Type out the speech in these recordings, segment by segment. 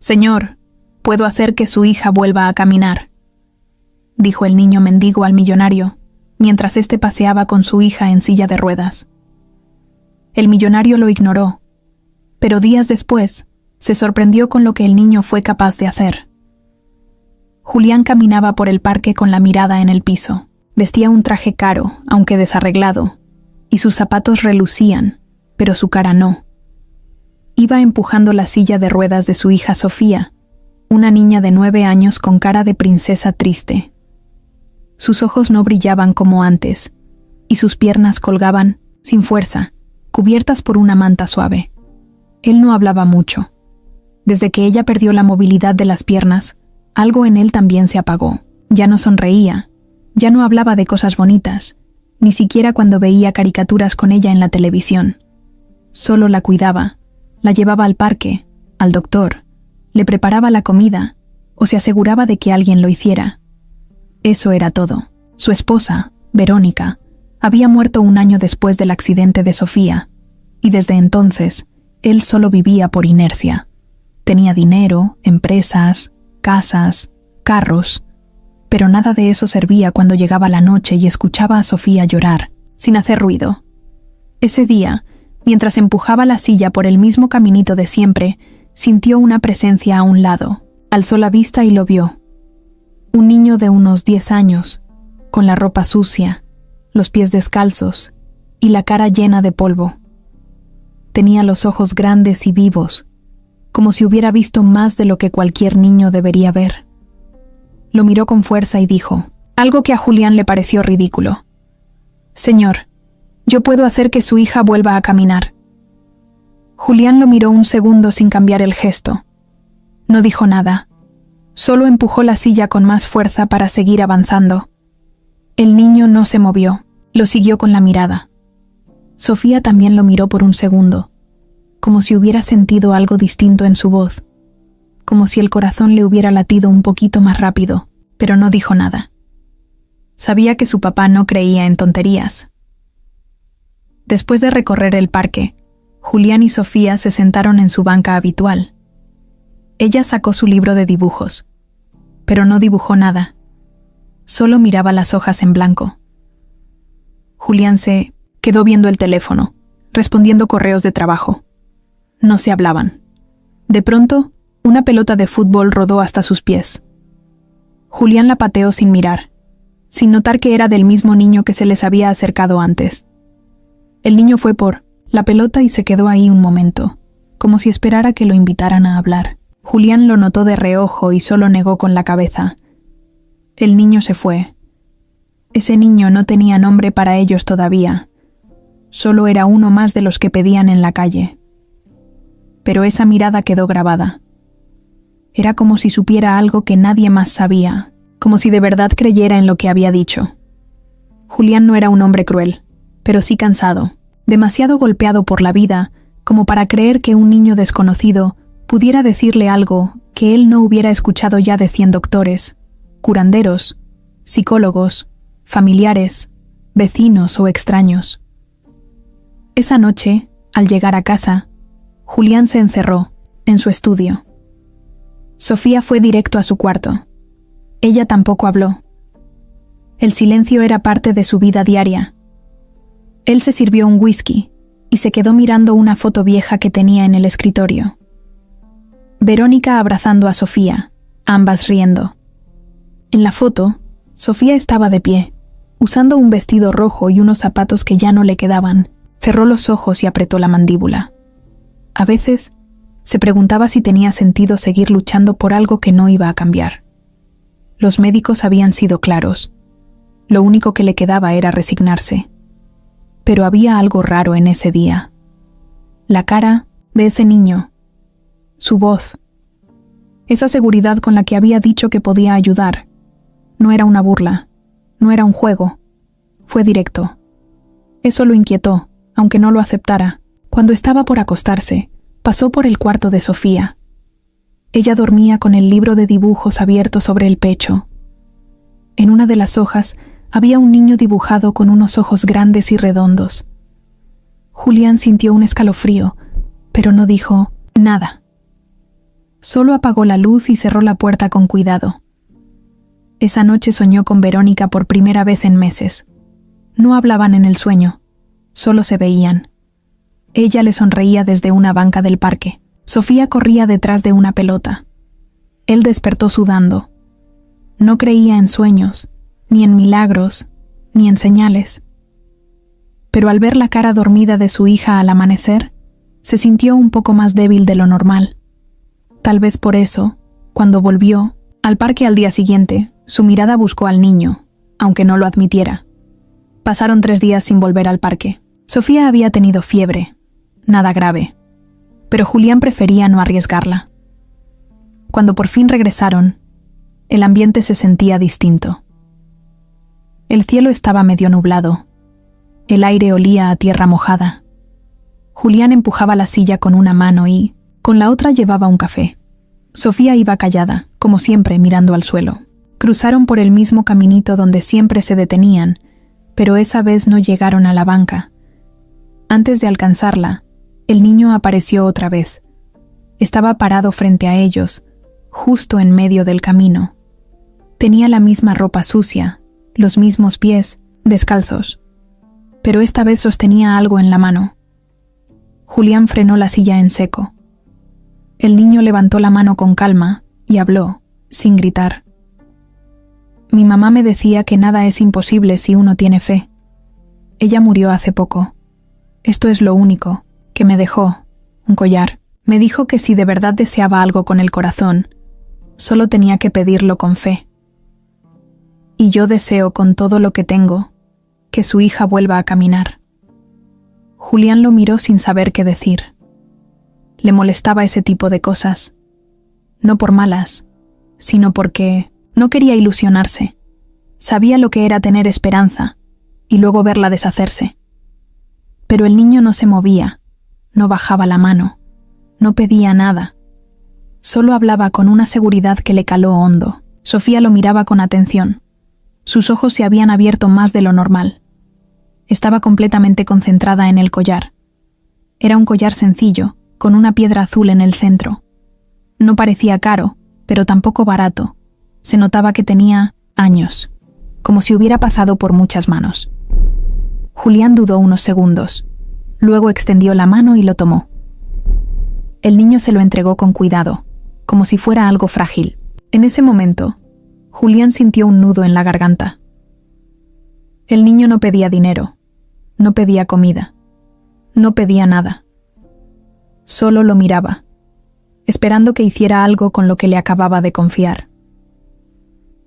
«Señor, puedo hacer que su hija vuelva a caminar», dijo el niño mendigo al millonario, mientras éste paseaba con su hija en silla de ruedas. El millonario lo ignoró, pero días después se sorprendió con lo que el niño fue capaz de hacer. Julián caminaba por el parque con la mirada en el piso. Vestía un traje caro, aunque desarreglado, y sus zapatos relucían, pero su cara no. Iba empujando la silla de ruedas de su hija Sofía, una niña de 9 años con cara de princesa triste. Sus ojos no brillaban como antes, y sus piernas colgaban, sin fuerza, cubiertas por una manta suave. Él no hablaba mucho. Desde que ella perdió la movilidad de las piernas, algo en él también se apagó. Ya no sonreía, ya no hablaba de cosas bonitas, ni siquiera cuando veía caricaturas con ella en la televisión. Solo la cuidaba, la llevaba al parque, al doctor, le preparaba la comida, o se aseguraba de que alguien lo hiciera. Eso era todo. Su esposa, Verónica, había muerto un año después del accidente de Sofía, y desde entonces, él solo vivía por inercia. Tenía dinero, empresas, casas, carros, pero nada de eso servía cuando llegaba la noche y escuchaba a Sofía llorar, sin hacer ruido. Ese día, mientras empujaba la silla por el mismo caminito de siempre, sintió una presencia a un lado. Alzó la vista y lo vio. Un niño de unos 10 años, con la ropa sucia, los pies descalzos y la cara llena de polvo. Tenía los ojos grandes y vivos, como si hubiera visto más de lo que cualquier niño debería ver. Lo miró con fuerza y dijo, algo que a Julián le pareció ridículo. «Señor, yo puedo hacer que su hija vuelva a caminar». Julián lo miró un segundo sin cambiar el gesto. No dijo nada. Solo empujó la silla con más fuerza para seguir avanzando. El niño no se movió, lo siguió con la mirada. Sofía también lo miró por un segundo, como si hubiera sentido algo distinto en su voz, como si el corazón le hubiera latido un poquito más rápido, pero no dijo nada. Sabía que su papá no creía en tonterías. Después de recorrer el parque, Julián y Sofía se sentaron en su banca habitual. Ella sacó su libro de dibujos, pero no dibujó nada. Solo miraba las hojas en blanco. Julián se quedó viendo el teléfono, respondiendo correos de trabajo. No se hablaban. De pronto, una pelota de fútbol rodó hasta sus pies. Julián la pateó sin mirar, sin notar que era del mismo niño que se les había acercado antes. El niño fue por la pelota y se quedó ahí un momento, como si esperara que lo invitaran a hablar. Julián lo notó de reojo y solo negó con la cabeza. El niño se fue. Ese niño no tenía nombre para ellos todavía. Solo era uno más de los que pedían en la calle. Pero esa mirada quedó grabada. Era como si supiera algo que nadie más sabía, como si de verdad creyera en lo que había dicho. Julián no era un hombre cruel, pero sí cansado, demasiado golpeado por la vida, como para creer que un niño desconocido pudiera decirle algo que él no hubiera escuchado ya de 100 doctores, curanderos, psicólogos, familiares, vecinos o extraños. Esa noche, al llegar a casa, Julián se encerró en su estudio. Sofía fue directo a su cuarto. Ella tampoco habló. El silencio era parte de su vida diaria. Él se sirvió un whisky y se quedó mirando una foto vieja que tenía en el escritorio. Verónica abrazando a Sofía, ambas riendo. En la foto, Sofía estaba de pie, usando un vestido rojo y unos zapatos que ya no le quedaban. Cerró los ojos y apretó la mandíbula. A veces, se preguntaba si tenía sentido seguir luchando por algo que no iba a cambiar. Los médicos habían sido claros. Lo único que le quedaba era resignarse. Pero había algo raro en ese día. La cara de ese niño. Su voz. Esa seguridad con la que había dicho que podía ayudar. No era una burla. No era un juego. Fue directo. Eso lo inquietó, aunque no lo aceptara. Cuando estaba por acostarse, pasó por el cuarto de Sofía. Ella dormía con el libro de dibujos abierto sobre el pecho. En una de las hojas había un niño dibujado con unos ojos grandes y redondos. Julián sintió un escalofrío, pero no dijo nada. Solo apagó la luz y cerró la puerta con cuidado. Esa noche soñó con Verónica por primera vez en meses. No hablaban en el sueño, solo se veían. Ella le sonreía desde una banca del parque. Sofía corría detrás de una pelota. Él despertó sudando. No creía en sueños, ni en milagros, ni en señales. Pero al ver la cara dormida de su hija al amanecer, se sintió un poco más débil de lo normal. Tal vez por eso, cuando volvió al parque al día siguiente, su mirada buscó al niño, aunque no lo admitiera. Pasaron 3 días sin volver al parque. Sofía había tenido fiebre, nada grave, pero Julián prefería no arriesgarla. Cuando por fin regresaron, el ambiente se sentía distinto. El cielo estaba medio nublado. El aire olía a tierra mojada. Julián empujaba la silla con una mano y, con la otra, llevaba un café. Sofía iba callada, como siempre, mirando al suelo. Cruzaron por el mismo caminito donde siempre se detenían, pero esa vez no llegaron a la banca. Antes de alcanzarla, el niño apareció otra vez. Estaba parado frente a ellos, justo en medio del camino. Tenía la misma ropa sucia, los mismos pies, descalzos, pero esta vez sostenía algo en la mano. Julián frenó la silla en seco. El niño levantó la mano con calma y habló, sin gritar. Mi mamá me decía que nada es imposible si uno tiene fe. Ella murió hace poco. Esto es lo único que me dejó, un collar. Me dijo que si de verdad deseaba algo con el corazón, solo tenía que pedirlo con fe. Y yo deseo con todo lo que tengo que su hija vuelva a caminar. Julián lo miró sin saber qué decir. Le molestaba ese tipo de cosas. No por malas, sino porque no quería ilusionarse. Sabía lo que era tener esperanza y luego verla deshacerse. Pero el niño no se movía, no bajaba la mano, no pedía nada. Solo hablaba con una seguridad que le caló hondo. Sofía lo miraba con atención. Sus ojos se habían abierto más de lo normal. Estaba completamente concentrada en el collar. Era un collar sencillo, con una piedra azul en el centro. No parecía caro, pero tampoco barato. Se notaba que tenía años, como si hubiera pasado por muchas manos. Julián dudó unos segundos. Luego extendió la mano y lo tomó. El niño se lo entregó con cuidado, como si fuera algo frágil. En ese momento, Julián sintió un nudo en la garganta. El niño no pedía dinero, no pedía comida, no pedía nada. Solo lo miraba, esperando que hiciera algo con lo que le acababa de confiar.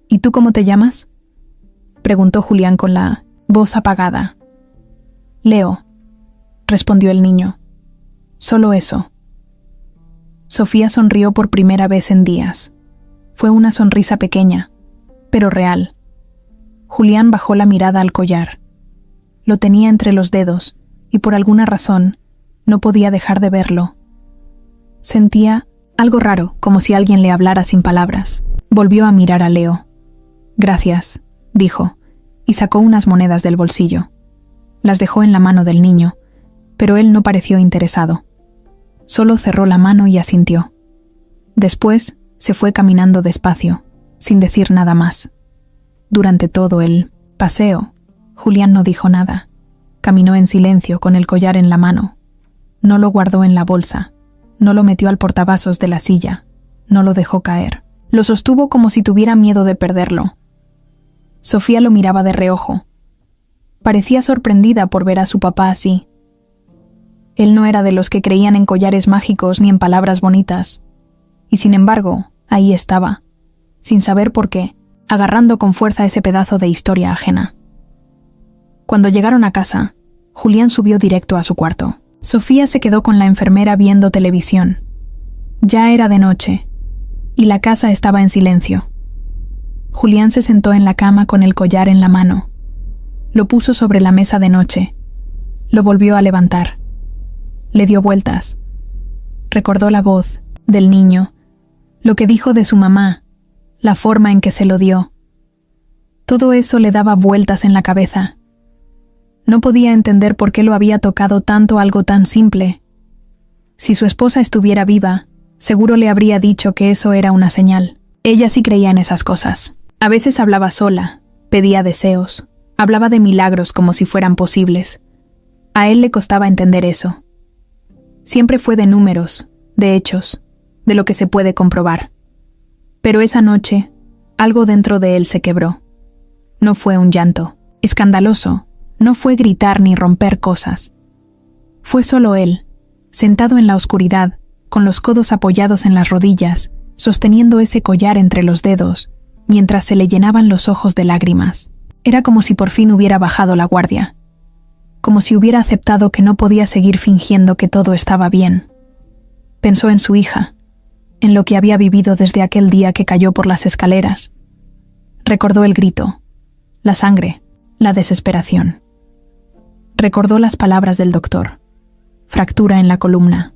¿Y tú cómo te llamas?, preguntó Julián con la voz apagada. Leo, respondió el niño. Solo eso. Sofía sonrió por primera vez en días. Fue una sonrisa pequeña, pero real. Julián bajó la mirada al collar. Lo tenía entre los dedos y por alguna razón no podía dejar de verlo. Sentía algo raro, como si alguien le hablara sin palabras. Volvió a mirar a Leo. Gracias, dijo, y sacó unas monedas del bolsillo. Las dejó en la mano del niño, pero él no pareció interesado. Solo cerró la mano y asintió. Después se fue caminando despacio, sin decir nada más. Durante todo el paseo, Julián no dijo nada. Caminó en silencio con el collar en la mano. No lo guardó en la bolsa, no lo metió al portavasos de la silla, no lo dejó caer. Lo sostuvo como si tuviera miedo de perderlo. Sofía lo miraba de reojo. Parecía sorprendida por ver a su papá así. Él no era de los que creían en collares mágicos ni en palabras bonitas. Y sin embargo, ahí estaba, sin saber por qué, agarrando con fuerza ese pedazo de historia ajena. Cuando llegaron a casa, Julián subió directo a su cuarto. Sofía se quedó con la enfermera viendo televisión. Ya era de noche, y la casa estaba en silencio. Julián se sentó en la cama con el collar en la mano. Lo puso sobre la mesa de noche. Lo volvió a levantar. Le dio vueltas. Recordó la voz del niño, lo que dijo de su mamá, la forma en que se lo dio. Todo eso le daba vueltas en la cabeza. No podía entender por qué lo había tocado tanto algo tan simple. Si su esposa estuviera viva, Seguro le habría dicho que eso era una señal. Ella sí creía en esas cosas. A veces hablaba sola, pedía deseos, hablaba de milagros como si fueran posibles. A él le costaba entender eso. Siempre fue de números, de hechos, de lo que se puede comprobar. Pero esa noche, algo dentro de él se quebró. No fue un llanto escandaloso, no fue gritar ni romper cosas. Fue solo él, sentado en la oscuridad, con los codos apoyados en las rodillas, sosteniendo ese collar entre los dedos, mientras se le llenaban los ojos de lágrimas. Era como si por fin hubiera bajado la guardia, como si hubiera aceptado que no podía seguir fingiendo que todo estaba bien. Pensó en su hija, en lo que había vivido desde aquel día que cayó por las escaleras. Recordó el grito, la sangre, la desesperación. Recordó las palabras del doctor, fractura en la columna.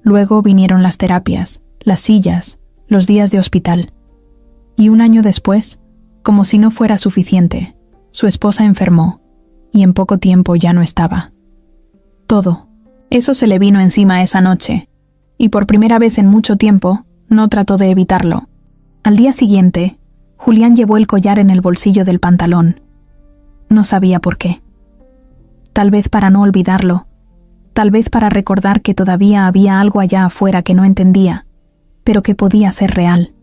Luego vinieron las terapias, las sillas, los días de hospital. Y un año después, como si no fuera suficiente, su esposa enfermó, y en poco tiempo ya no estaba. Todo, eso se le vino encima esa noche, y por primera vez en mucho tiempo, no trató de evitarlo. Al día siguiente, Julián llevó el collar en el bolsillo del pantalón. No sabía por qué. Tal vez para no olvidarlo, tal vez para recordar que todavía había algo allá afuera que no entendía, pero que podía ser real.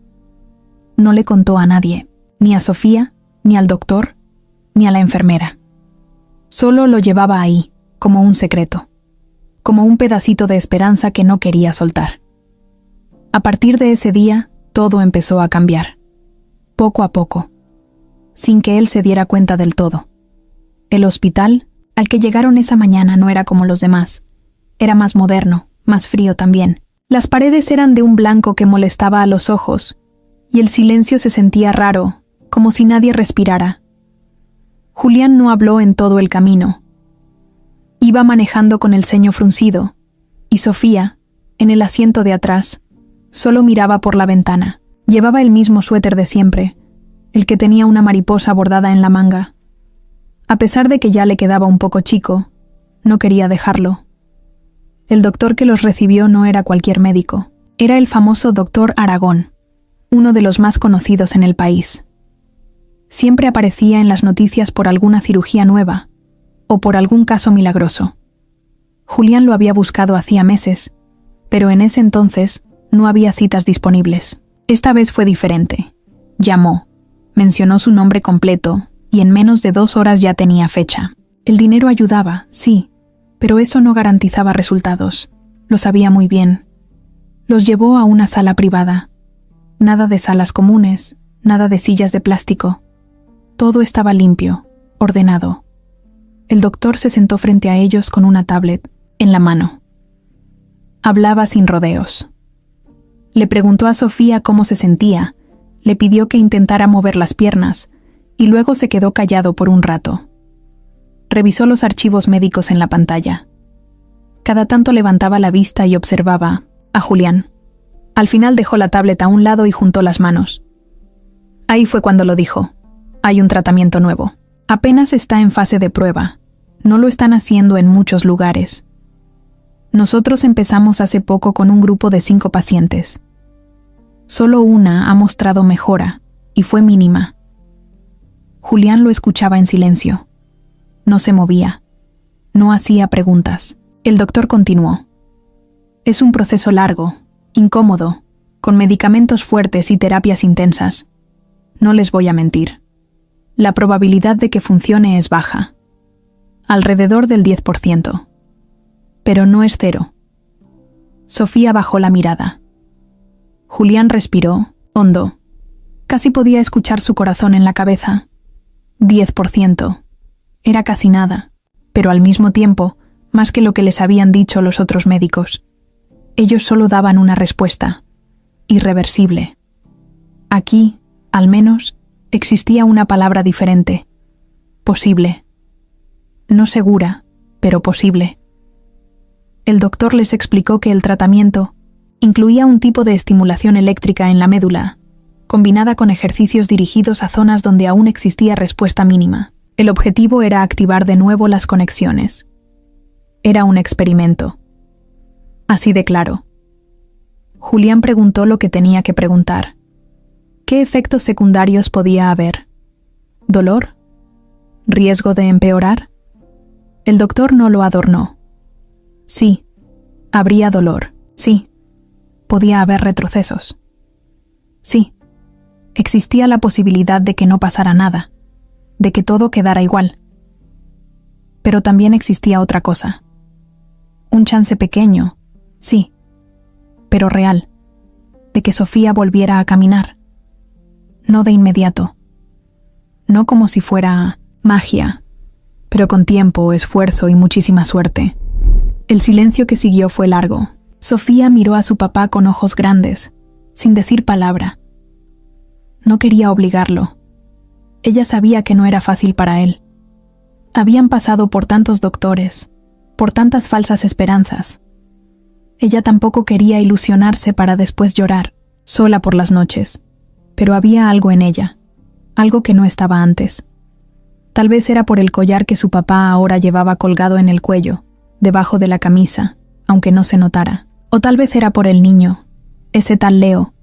No le contó a nadie, ni a Sofía, ni al doctor, ni a la enfermera. Solo lo llevaba ahí, como un secreto, como un pedacito de esperanza que no quería soltar. A partir de ese día, todo empezó a cambiar, poco a poco, sin que él se diera cuenta del todo. El hospital al que llegaron esa mañana no era como los demás. Era más moderno, más frío también. Las paredes eran de un blanco que molestaba a los ojos, y el silencio se sentía raro, como si nadie respirara. Julián no habló en todo el camino. Iba manejando con el ceño fruncido, y Sofía, en el asiento de atrás, solo miraba por la ventana. Llevaba el mismo suéter de siempre, el que tenía una mariposa bordada en la manga. A pesar de que ya le quedaba un poco chico, no quería dejarlo. El doctor que los recibió no era cualquier médico, era el famoso doctor Aragón, uno de los más conocidos en el país. Siempre aparecía en las noticias por alguna cirugía nueva, o por algún caso milagroso. Julián lo había buscado hacía meses, pero en ese entonces no había citas disponibles. Esta vez fue diferente. Llamó, mencionó su nombre completo, y en menos de 2 horas ya tenía fecha. El dinero ayudaba, sí, pero eso no garantizaba resultados. Lo sabía muy bien. Los llevó a una sala privada. Nada de salas comunes, nada de sillas de plástico. Todo estaba limpio, ordenado. El doctor se sentó frente a ellos con una tablet en la mano. Hablaba sin rodeos. Le preguntó a Sofía cómo se sentía, le pidió que intentara mover las piernas, y luego se quedó callado por un rato. Revisó los archivos médicos en la pantalla. Cada tanto levantaba la vista y observaba a Julián. Al final dejó la tablet a un lado y juntó las manos. Ahí fue cuando lo dijo. Hay un tratamiento nuevo. Apenas está en fase de prueba. No lo están haciendo en muchos lugares. Nosotros empezamos hace poco con un grupo de 5 pacientes. Solo una ha mostrado mejora, y fue mínima. Julián lo escuchaba en silencio. No se movía. No hacía preguntas. El doctor continuó. Es un proceso largo, incómodo, con medicamentos fuertes y terapias intensas. No les voy a mentir. La probabilidad de que funcione es baja. Alrededor del 10%. Pero no es 0. Sofía bajó la mirada. Julián respiró, hondo. Casi podía escuchar su corazón en la cabeza. 10%. Era casi nada, pero al mismo tiempo, más que lo que les habían dicho los otros médicos. Ellos solo daban una respuesta. Irreversible. Aquí, al menos, existía una palabra diferente. Posible. No segura, pero posible. El doctor les explicó que el tratamiento incluía un tipo de estimulación eléctrica en la médula, combinada con ejercicios dirigidos a zonas donde aún existía respuesta mínima. El objetivo era activar de nuevo las conexiones. Era un experimento. Así de claro. Julián preguntó lo que tenía que preguntar. ¿Qué efectos secundarios podía haber? ¿Dolor? ¿Riesgo de empeorar? El doctor no lo adornó. Sí, habría dolor. Sí, podía haber retrocesos. Sí, existía la posibilidad de que no pasara nada, de que todo quedara igual. Pero también existía otra cosa. Un chance pequeño, sí, pero real, de que Sofía volviera a caminar. No de inmediato. No como si fuera magia, pero con tiempo, esfuerzo y muchísima suerte. El silencio que siguió fue largo. Sofía miró a su papá con ojos grandes, sin decir palabra. No quería obligarlo. Ella sabía que no era fácil para él. Habían pasado por tantos doctores, por tantas falsas esperanzas. Ella tampoco quería ilusionarse para después llorar, sola por las noches. Pero había algo en ella, algo que no estaba antes. Tal vez era por el collar que su papá ahora llevaba colgado en el cuello, debajo de la camisa, aunque no se notara. O tal vez era por el niño, ese tal Leo,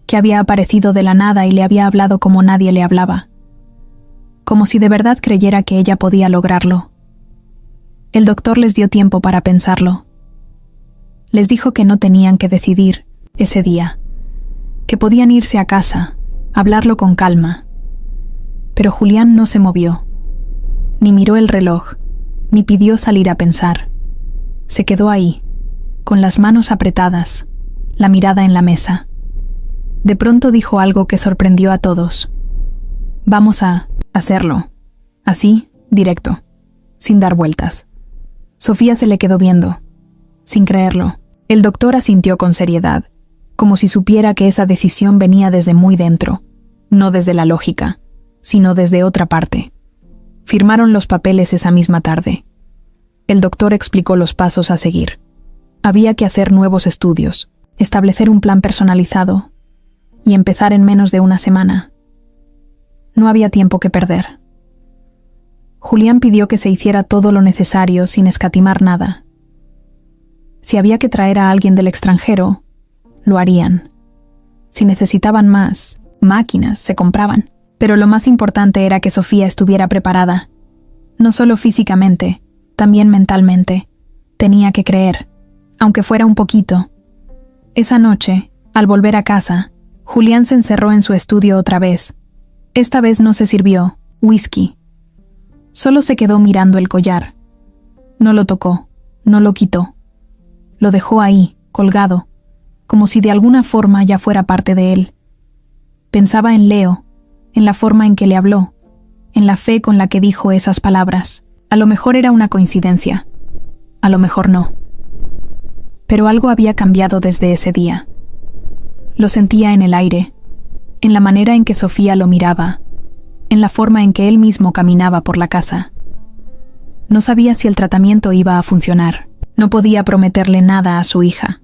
que había aparecido de la nada y le había hablado como nadie le hablaba. Como si de verdad creyera que ella podía lograrlo. El doctor les dio tiempo para pensarlo. Les dijo que no tenían que decidir ese día, que podían irse a casa, hablarlo con calma. Pero Julián no se movió, ni miró el reloj, ni pidió salir a pensar. Se quedó ahí, con las manos apretadas, la mirada en la mesa. De pronto dijo algo que sorprendió a todos. Vamos a hacerlo. Así, directo, sin dar vueltas. Sofía se le quedó viendo, sin creerlo. El doctor asintió con seriedad, como si supiera que esa decisión venía desde muy dentro, no desde la lógica, sino desde otra parte. Firmaron los papeles esa misma tarde. El doctor explicó los pasos a seguir. Había que hacer nuevos estudios, establecer un plan personalizado y empezar en menos de una semana. No había tiempo que perder. Julián pidió que se hiciera todo lo necesario sin escatimar nada. Si había que traer a alguien del extranjero, lo harían. Si necesitaban más máquinas, se compraban. Pero lo más importante era que Sofía estuviera preparada. No solo físicamente, también mentalmente. Tenía que creer, aunque fuera un poquito. Esa noche, al volver a casa, Julián se encerró en su estudio otra vez. Esta vez no se sirvió whisky. Solo se quedó mirando el collar. No lo tocó, no lo quitó. Lo dejó ahí, colgado, como si de alguna forma ya fuera parte de él. Pensaba en Leo, en la forma en que le habló, en la fe con la que dijo esas palabras. A lo mejor era una coincidencia, a lo mejor no. Pero algo había cambiado desde ese día. Lo sentía en el aire, en la manera en que Sofía lo miraba, en la forma en que él mismo caminaba por la casa. No sabía si el tratamiento iba a funcionar. No podía prometerle nada a su hija.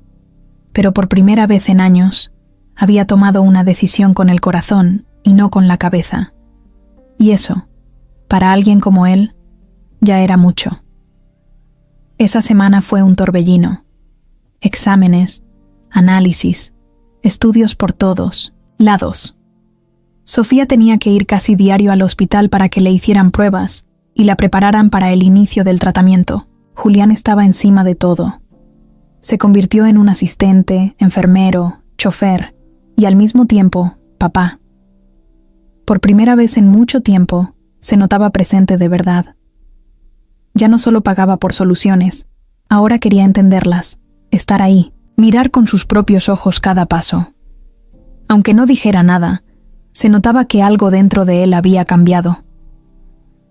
Pero por primera vez en años, había tomado una decisión con el corazón y no con la cabeza. Y eso, para alguien como él, ya era mucho. Esa semana fue un torbellino. Exámenes, análisis, estudios por todos lados. Sofía tenía que ir casi diario al hospital para que le hicieran pruebas y la prepararan para el inicio del tratamiento. Julián estaba encima de todo. Se convirtió en un asistente, enfermero, chofer y al mismo tiempo, papá. Por primera vez en mucho tiempo, se notaba presente de verdad. Ya no solo pagaba por soluciones, ahora quería entenderlas, estar ahí, mirar con sus propios ojos cada paso. Aunque no dijera nada, se notaba que algo dentro de él había cambiado.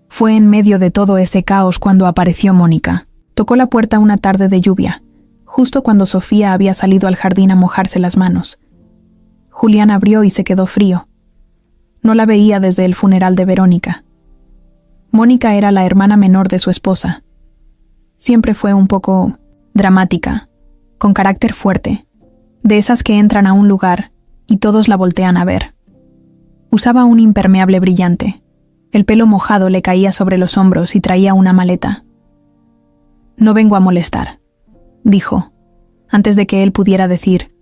Fue en medio de todo ese caos cuando apareció Mónica. Tocó la puerta una tarde de lluvia, justo cuando Sofía había salido al jardín a mojarse las manos. Julián abrió y se quedó frío. No la veía desde el funeral de Verónica. Mónica era la hermana menor de su esposa. Siempre fue un poco dramática, con carácter fuerte, de esas que entran a un lugar y todos la voltean a ver. Usaba un impermeable brillante. El pelo mojado le caía sobre los hombros y traía una maleta. «No vengo a molestar», dijo, antes de que él pudiera decir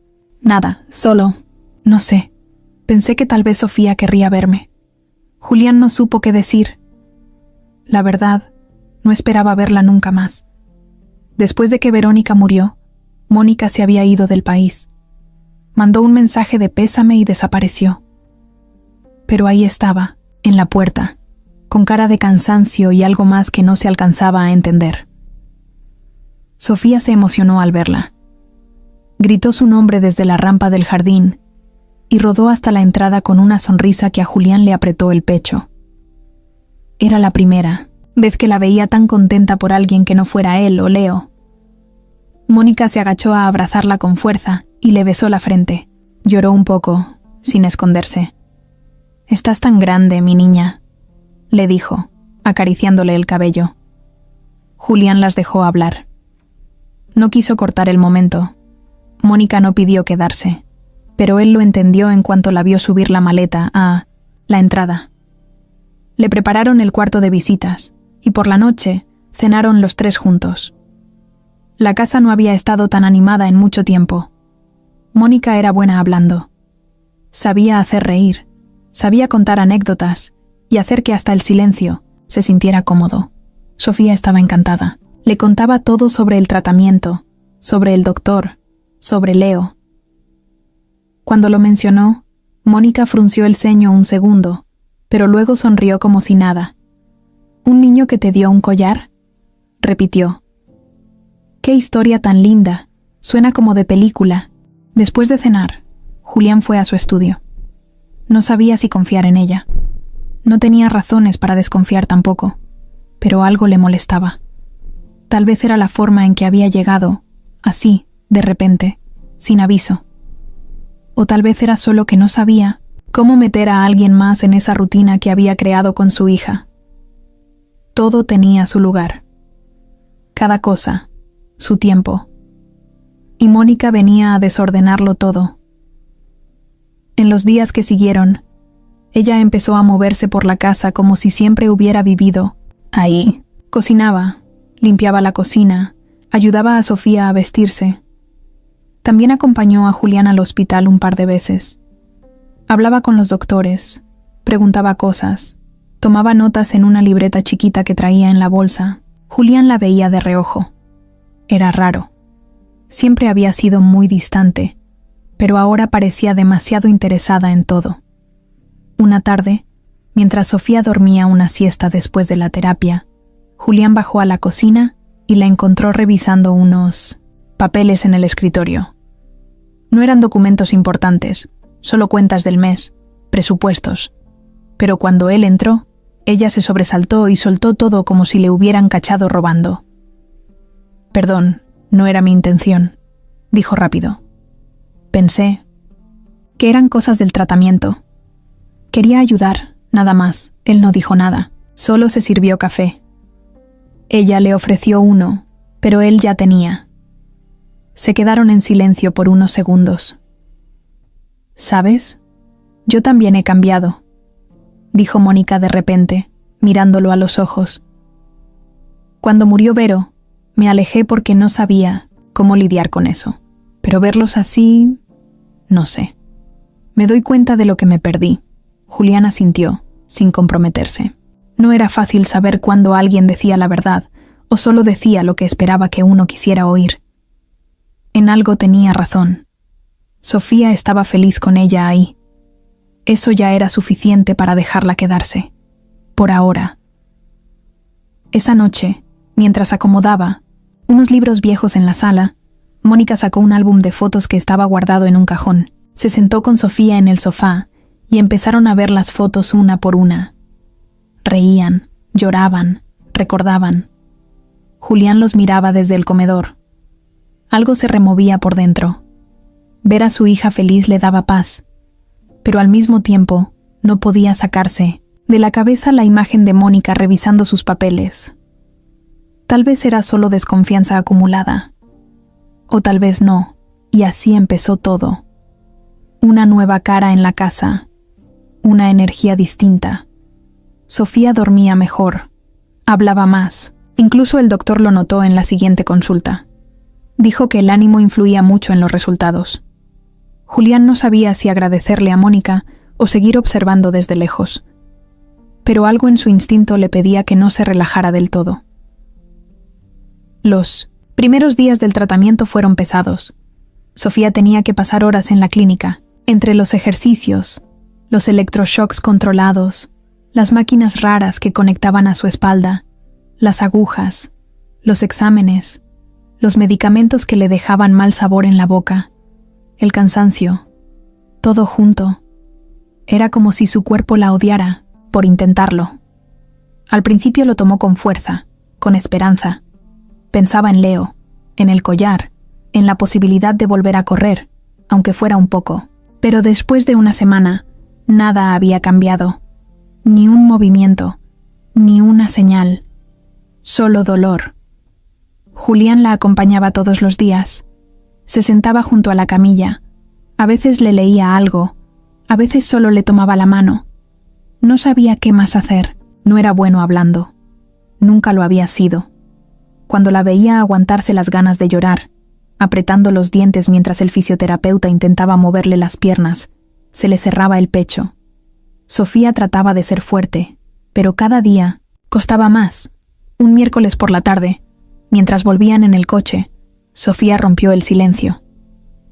Nada, solo, no sé. Pensé que tal vez Sofía querría verme. Julián no supo qué decir. La verdad, no esperaba verla nunca más. Después de que Verónica murió, Mónica se había ido del país. Mandó un mensaje de pésame y desapareció. Pero ahí estaba, en la puerta, con cara de cansancio y algo más que no se alcanzaba a entender. Sofía se emocionó al verla. Gritó su nombre desde la rampa del jardín y rodó hasta la entrada con una sonrisa que a Julián le apretó el pecho. Era la primera vez que la veía tan contenta por alguien que no fuera él o Leo. Mónica se agachó a abrazarla con fuerza y le besó la frente. Lloró un poco, sin esconderse. «Estás tan grande, mi niña», le dijo, acariciándole el cabello. Julián las dejó hablar. No quiso cortar el momento. Mónica no pidió quedarse, pero él lo entendió en cuanto la vio subir la maleta a la entrada. Le prepararon el cuarto de visitas y por la noche cenaron los tres juntos. La casa no había estado tan animada en mucho tiempo. Mónica era buena hablando. Sabía hacer reír, sabía contar anécdotas y hacer que hasta el silencio se sintiera cómodo. Sofía estaba encantada. Le contaba todo sobre el tratamiento, sobre el doctor, sobre Leo. Cuando lo mencionó, Mónica frunció el ceño un segundo, pero luego sonrió como si nada. «¿Un niño que te dio un collar?», repitió. «Qué historia tan linda. Suena como de película». Después de cenar, Julián fue a su estudio. No sabía si confiar en ella. No tenía razones para desconfiar tampoco, pero algo le molestaba. Tal vez era la forma en que había llegado, así, de repente, sin aviso. O tal vez era solo que no sabía cómo meter a alguien más en esa rutina que había creado con su hija. Todo tenía su lugar. Cada cosa, su tiempo. Y Mónica venía a desordenarlo todo. En los días que siguieron, ella empezó a moverse por la casa como si siempre hubiera vivido ahí. Cocinaba, limpiaba la cocina, ayudaba a Sofía a vestirse. También acompañó a Julián al hospital un par de veces. Hablaba con los doctores, preguntaba cosas, tomaba notas en una libreta chiquita que traía en la bolsa. Julián la veía de reojo. Era raro. Siempre había sido muy distante, pero ahora parecía demasiado interesada en todo. Una tarde, mientras Sofía dormía una siesta después de la terapia, Julián bajó a la cocina y la encontró revisando unos papeles en el escritorio. No eran documentos importantes, solo cuentas del mes, presupuestos. Pero cuando él entró, ella se sobresaltó y soltó todo como si le hubieran cachado robando. «Perdón, no era mi intención», dijo rápido. «Pensé que eran cosas del tratamiento. Quería ayudar, nada más». Él no dijo nada, solo se sirvió café. Ella le ofreció uno, pero él ya tenía. Se quedaron en silencio por unos segundos. «¿Sabes? Yo también he cambiado», dijo Mónica de repente, mirándolo a los ojos. «Cuando murió Vero, me alejé porque no sabía cómo lidiar con eso. Pero verlos así, no sé. Me doy cuenta de lo que me perdí». Julián asintió, sin comprometerse. No era fácil saber cuándo alguien decía la verdad, o solo decía lo que esperaba que uno quisiera oír. En algo tenía razón. Sofía estaba feliz con ella ahí. Eso ya era suficiente para dejarla quedarse. Por ahora. Esa noche, mientras acomodaba unos libros viejos en la sala, Mónica sacó un álbum de fotos que estaba guardado en un cajón. Se sentó con Sofía en el sofá y empezaron a ver las fotos una por una. Reían, lloraban, recordaban. Julián los miraba desde el comedor. Algo se removía por dentro. Ver a su hija feliz le daba paz, pero al mismo tiempo no podía sacarse de la cabeza la imagen de Mónica revisando sus papeles. Tal vez era solo desconfianza acumulada, o tal vez no, y así empezó todo. Una nueva cara en la casa, una energía distinta. Sofía dormía mejor, hablaba más. Incluso el doctor lo notó en la siguiente consulta. Dijo que el ánimo influía mucho en los resultados. Julián no sabía si agradecerle a Mónica o seguir observando desde lejos. Pero algo en su instinto le pedía que no se relajara del todo. Los primeros días del tratamiento fueron pesados. Sofía tenía que pasar horas en la clínica, entre los ejercicios, los electroshocks controlados, las máquinas raras que conectaban a su espalda, las agujas, los exámenes, los medicamentos que le dejaban mal sabor en la boca, el cansancio, todo junto. Era como si su cuerpo la odiara por intentarlo. Al principio lo tomó con fuerza, con esperanza. Pensaba en Leo, en el collar, en la posibilidad de volver a correr, aunque fuera un poco. Pero después de una semana, nada había cambiado. Ni un movimiento, ni una señal. Solo dolor. Julián la acompañaba todos los días. Se sentaba junto a la camilla. A veces le leía algo. A veces solo le tomaba la mano. No sabía qué más hacer. No era bueno hablando. Nunca lo había sido. Cuando la veía aguantarse las ganas de llorar, apretando los dientes mientras el fisioterapeuta intentaba moverle las piernas, se le cerraba el pecho. Sofía trataba de ser fuerte, pero cada día costaba más. Un miércoles por la tarde, mientras volvían en el coche, Sofía rompió el silencio.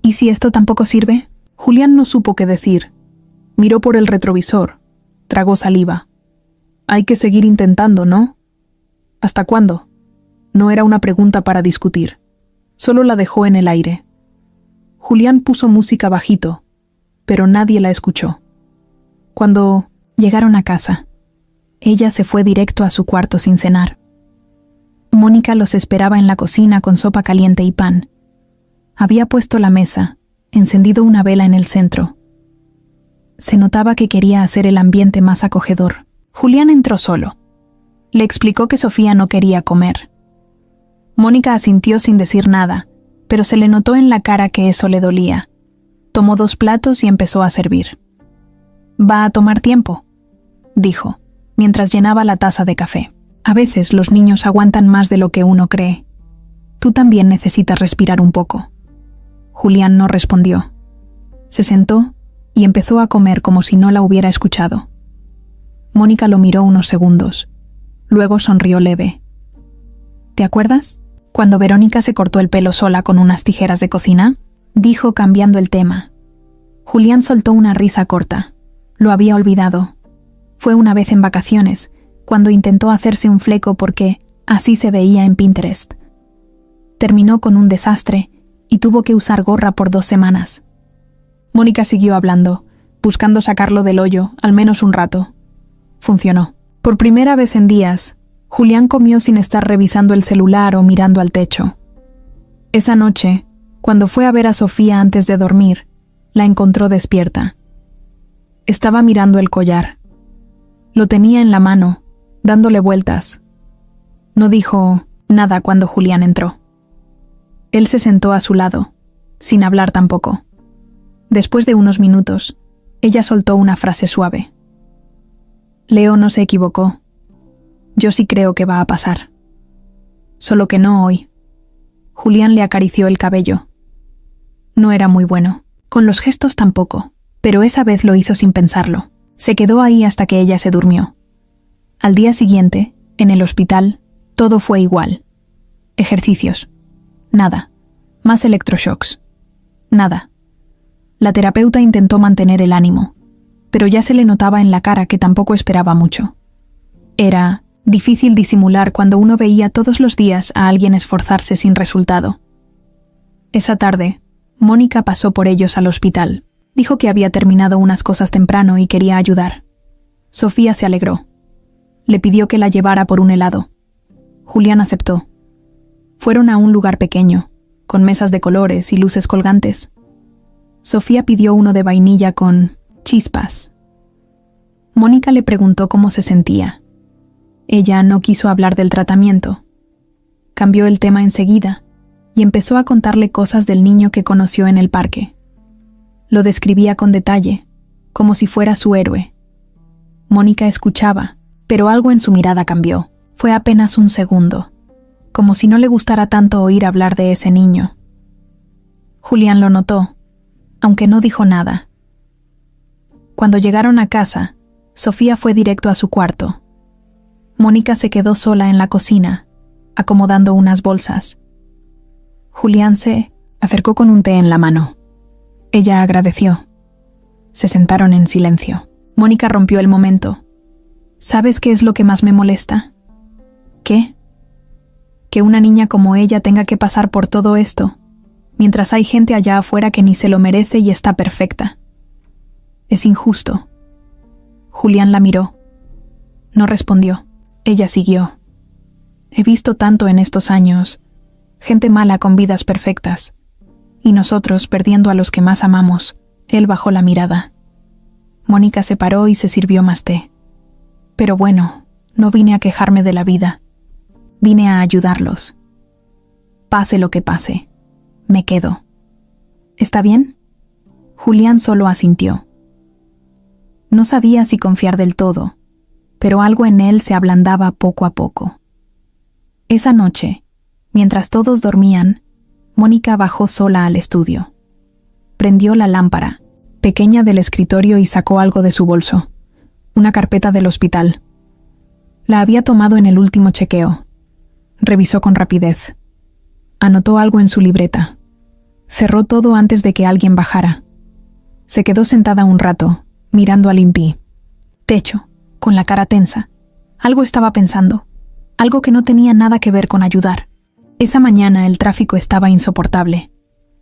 ¿Y si esto tampoco sirve? Julián no supo qué decir. Miró por el retrovisor. Tragó saliva. Hay que seguir intentando, ¿no? ¿Hasta cuándo? No era una pregunta para discutir. Solo la dejó en el aire. Julián puso música bajito, pero nadie la escuchó. Cuando llegaron a casa, ella se fue directo a su cuarto sin cenar. Mónica los esperaba en la cocina con sopa caliente y pan. Había puesto la mesa, encendido una vela en el centro. Se notaba que quería hacer el ambiente más acogedor. Julián entró solo. Le explicó que Sofía no quería comer. Mónica asintió sin decir nada, pero se le notó en la cara que eso le dolía. Tomó 2 platos y empezó a servir. «Va a tomar tiempo», dijo, mientras llenaba la taza de café. «A veces los niños aguantan más de lo que uno cree. Tú también necesitas respirar un poco». Julián no respondió. Se sentó y empezó a comer como si no la hubiera escuchado. Mónica lo miró unos segundos. Luego sonrió leve. «¿Te acuerdas? Cuando Verónica se cortó el pelo sola con unas tijeras de cocina», dijo cambiando el tema. Julián soltó una risa corta. Lo había olvidado. Fue una vez en vacaciones, cuando intentó hacerse un fleco porque así se veía en Pinterest. Terminó con un desastre y tuvo que usar gorra por 2 semanas. Mónica siguió hablando, buscando sacarlo del hoyo, al menos un rato. Funcionó. Por primera vez en días, Julián comió sin estar revisando el celular o mirando al techo. Esa noche, cuando fue a ver a Sofía antes de dormir, la encontró despierta. Estaba mirando el collar. Lo tenía en la mano, dándole vueltas. No dijo nada cuando Julián entró. Él se sentó a su lado, sin hablar tampoco. Después de unos minutos, ella soltó una frase suave. «Leo no se equivocó. Yo sí creo que va a pasar. Solo que no hoy». Julián le acarició el cabello. No era muy bueno. Con los gestos tampoco, pero esa vez lo hizo sin pensarlo. Se quedó ahí hasta que ella se durmió. Al día siguiente, en el hospital, todo fue igual. Ejercicios. Nada. Más electroshocks. Nada. La terapeuta intentó mantener el ánimo, pero ya se le notaba en la cara que tampoco esperaba mucho. Era difícil disimular cuando uno veía todos los días a alguien esforzarse sin resultado. Esa tarde, Mónica pasó por ellos al hospital. Dijo que había terminado unas cosas temprano y quería ayudar. Sofía se alegró. Le pidió que la llevara por un helado. Julián aceptó. Fueron a un lugar pequeño, con mesas de colores y luces colgantes. Sofía pidió uno de vainilla con chispas. Mónica le preguntó cómo se sentía. Ella no quiso hablar del tratamiento. Cambió el tema enseguida y empezó a contarle cosas del niño que conoció en el parque. Lo describía con detalle, como si fuera su héroe. Mónica escuchaba, pero algo en su mirada cambió. Fue apenas un segundo, como si no le gustara tanto oír hablar de ese niño. Julián lo notó. aunque no dijo nada. Cuando llegaron a casa, Sofía fue directo a su cuarto. Mónica se quedó sola en la cocina, acomodando unas bolsas. Julián se acercó con un té en la mano. Ella agradeció. Se sentaron en silencio. Mónica rompió el momento. ¿Sabes qué es lo que más me molesta? ¿Qué? Que una niña como ella tenga que pasar por todo esto, mientras hay gente allá afuera que ni se lo merece y está perfecta. Es injusto. Julián la miró. No respondió. Ella siguió. He visto tanto en estos años, gente mala con vidas perfectas, y nosotros perdiendo a los que más amamos. Él bajó la mirada. Mónica se paró y se sirvió más té. Pero bueno, no vine a quejarme de la vida. Vine a ayudarlos. Pase lo que pase, me quedo. ¿Está bien? Julián solo asintió. No sabía si confiar del todo, pero algo en él se ablandaba poco a poco. Esa noche, mientras todos dormían, Mónica bajó sola al estudio. Prendió la lámpara, pequeña del escritorio, y sacó algo de su bolso, una carpeta del hospital. La había tomado en el último chequeo. Revisó con rapidez. Anotó algo en su libreta. Cerró todo antes de que alguien bajara. Se quedó sentada un rato, mirando al techo, con la cara tensa. Algo estaba pensando, algo que no tenía nada que ver con ayudar. Esa mañana el tráfico estaba insoportable.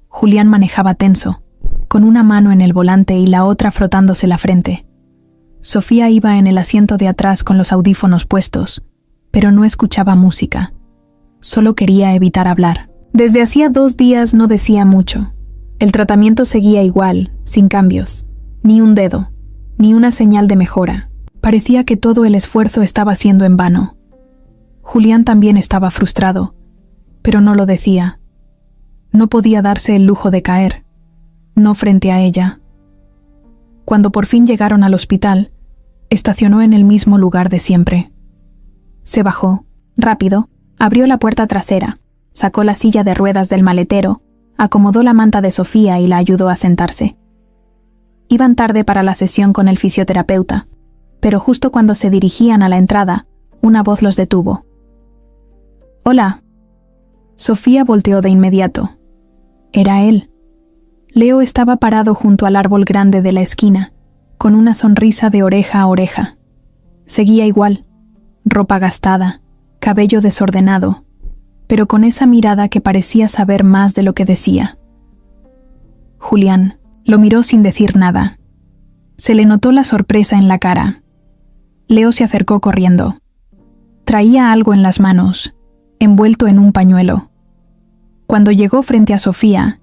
Julián manejaba tenso, con una mano en el volante y la otra frotándose la frente. Sofía iba en el asiento de atrás con los audífonos puestos, pero no escuchaba música. Solo quería evitar hablar. Desde hacía 2 días no decía mucho. El tratamiento seguía igual, sin cambios. Ni un dedo, ni una señal de mejora. Parecía que todo el esfuerzo estaba siendo en vano. Julián también estaba frustrado, pero no lo decía. No podía darse el lujo de caer, no frente a ella. Cuando por fin llegaron al hospital, estacionó en el mismo lugar de siempre. Se bajó, rápido, abrió la puerta trasera, sacó la silla de ruedas del maletero, acomodó la manta de Sofía y la ayudó a sentarse. Iban tarde para la sesión con el fisioterapeuta, pero justo cuando se dirigían a la entrada, una voz los detuvo. «Hola». Sofía volteó de inmediato. Era él. Leo estaba parado junto al árbol grande de la esquina, con una sonrisa de oreja a oreja. Seguía igual, ropa gastada, cabello desordenado, pero con esa mirada que parecía saber más de lo que decía. Julián lo miró sin decir nada. Se le notó la sorpresa en la cara. Leo se acercó corriendo. Traía algo en las manos, envuelto en un pañuelo. Cuando llegó frente a Sofía,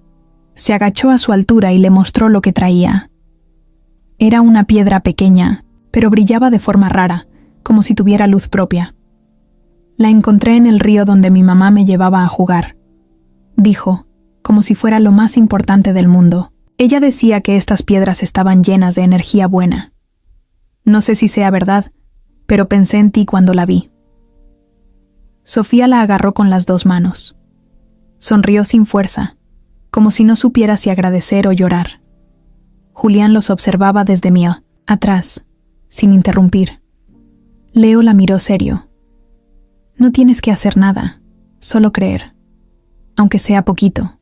se agachó a su altura y le mostró lo que traía. Era una piedra pequeña, pero brillaba de forma rara, como si tuviera luz propia. «La encontré en el río donde mi mamá me llevaba a jugar», dijo, como si fuera lo más importante del mundo. Ella decía que estas piedras estaban llenas de energía buena. No sé si sea verdad, pero pensé en ti cuando la vi. Sofía la agarró con las 2 manos. Sonrió sin fuerza, como si no supiera si agradecer o llorar. Julián los observaba desde atrás, sin interrumpir. Leo la miró serio. «No tienes que hacer nada, solo creer, aunque sea poquito.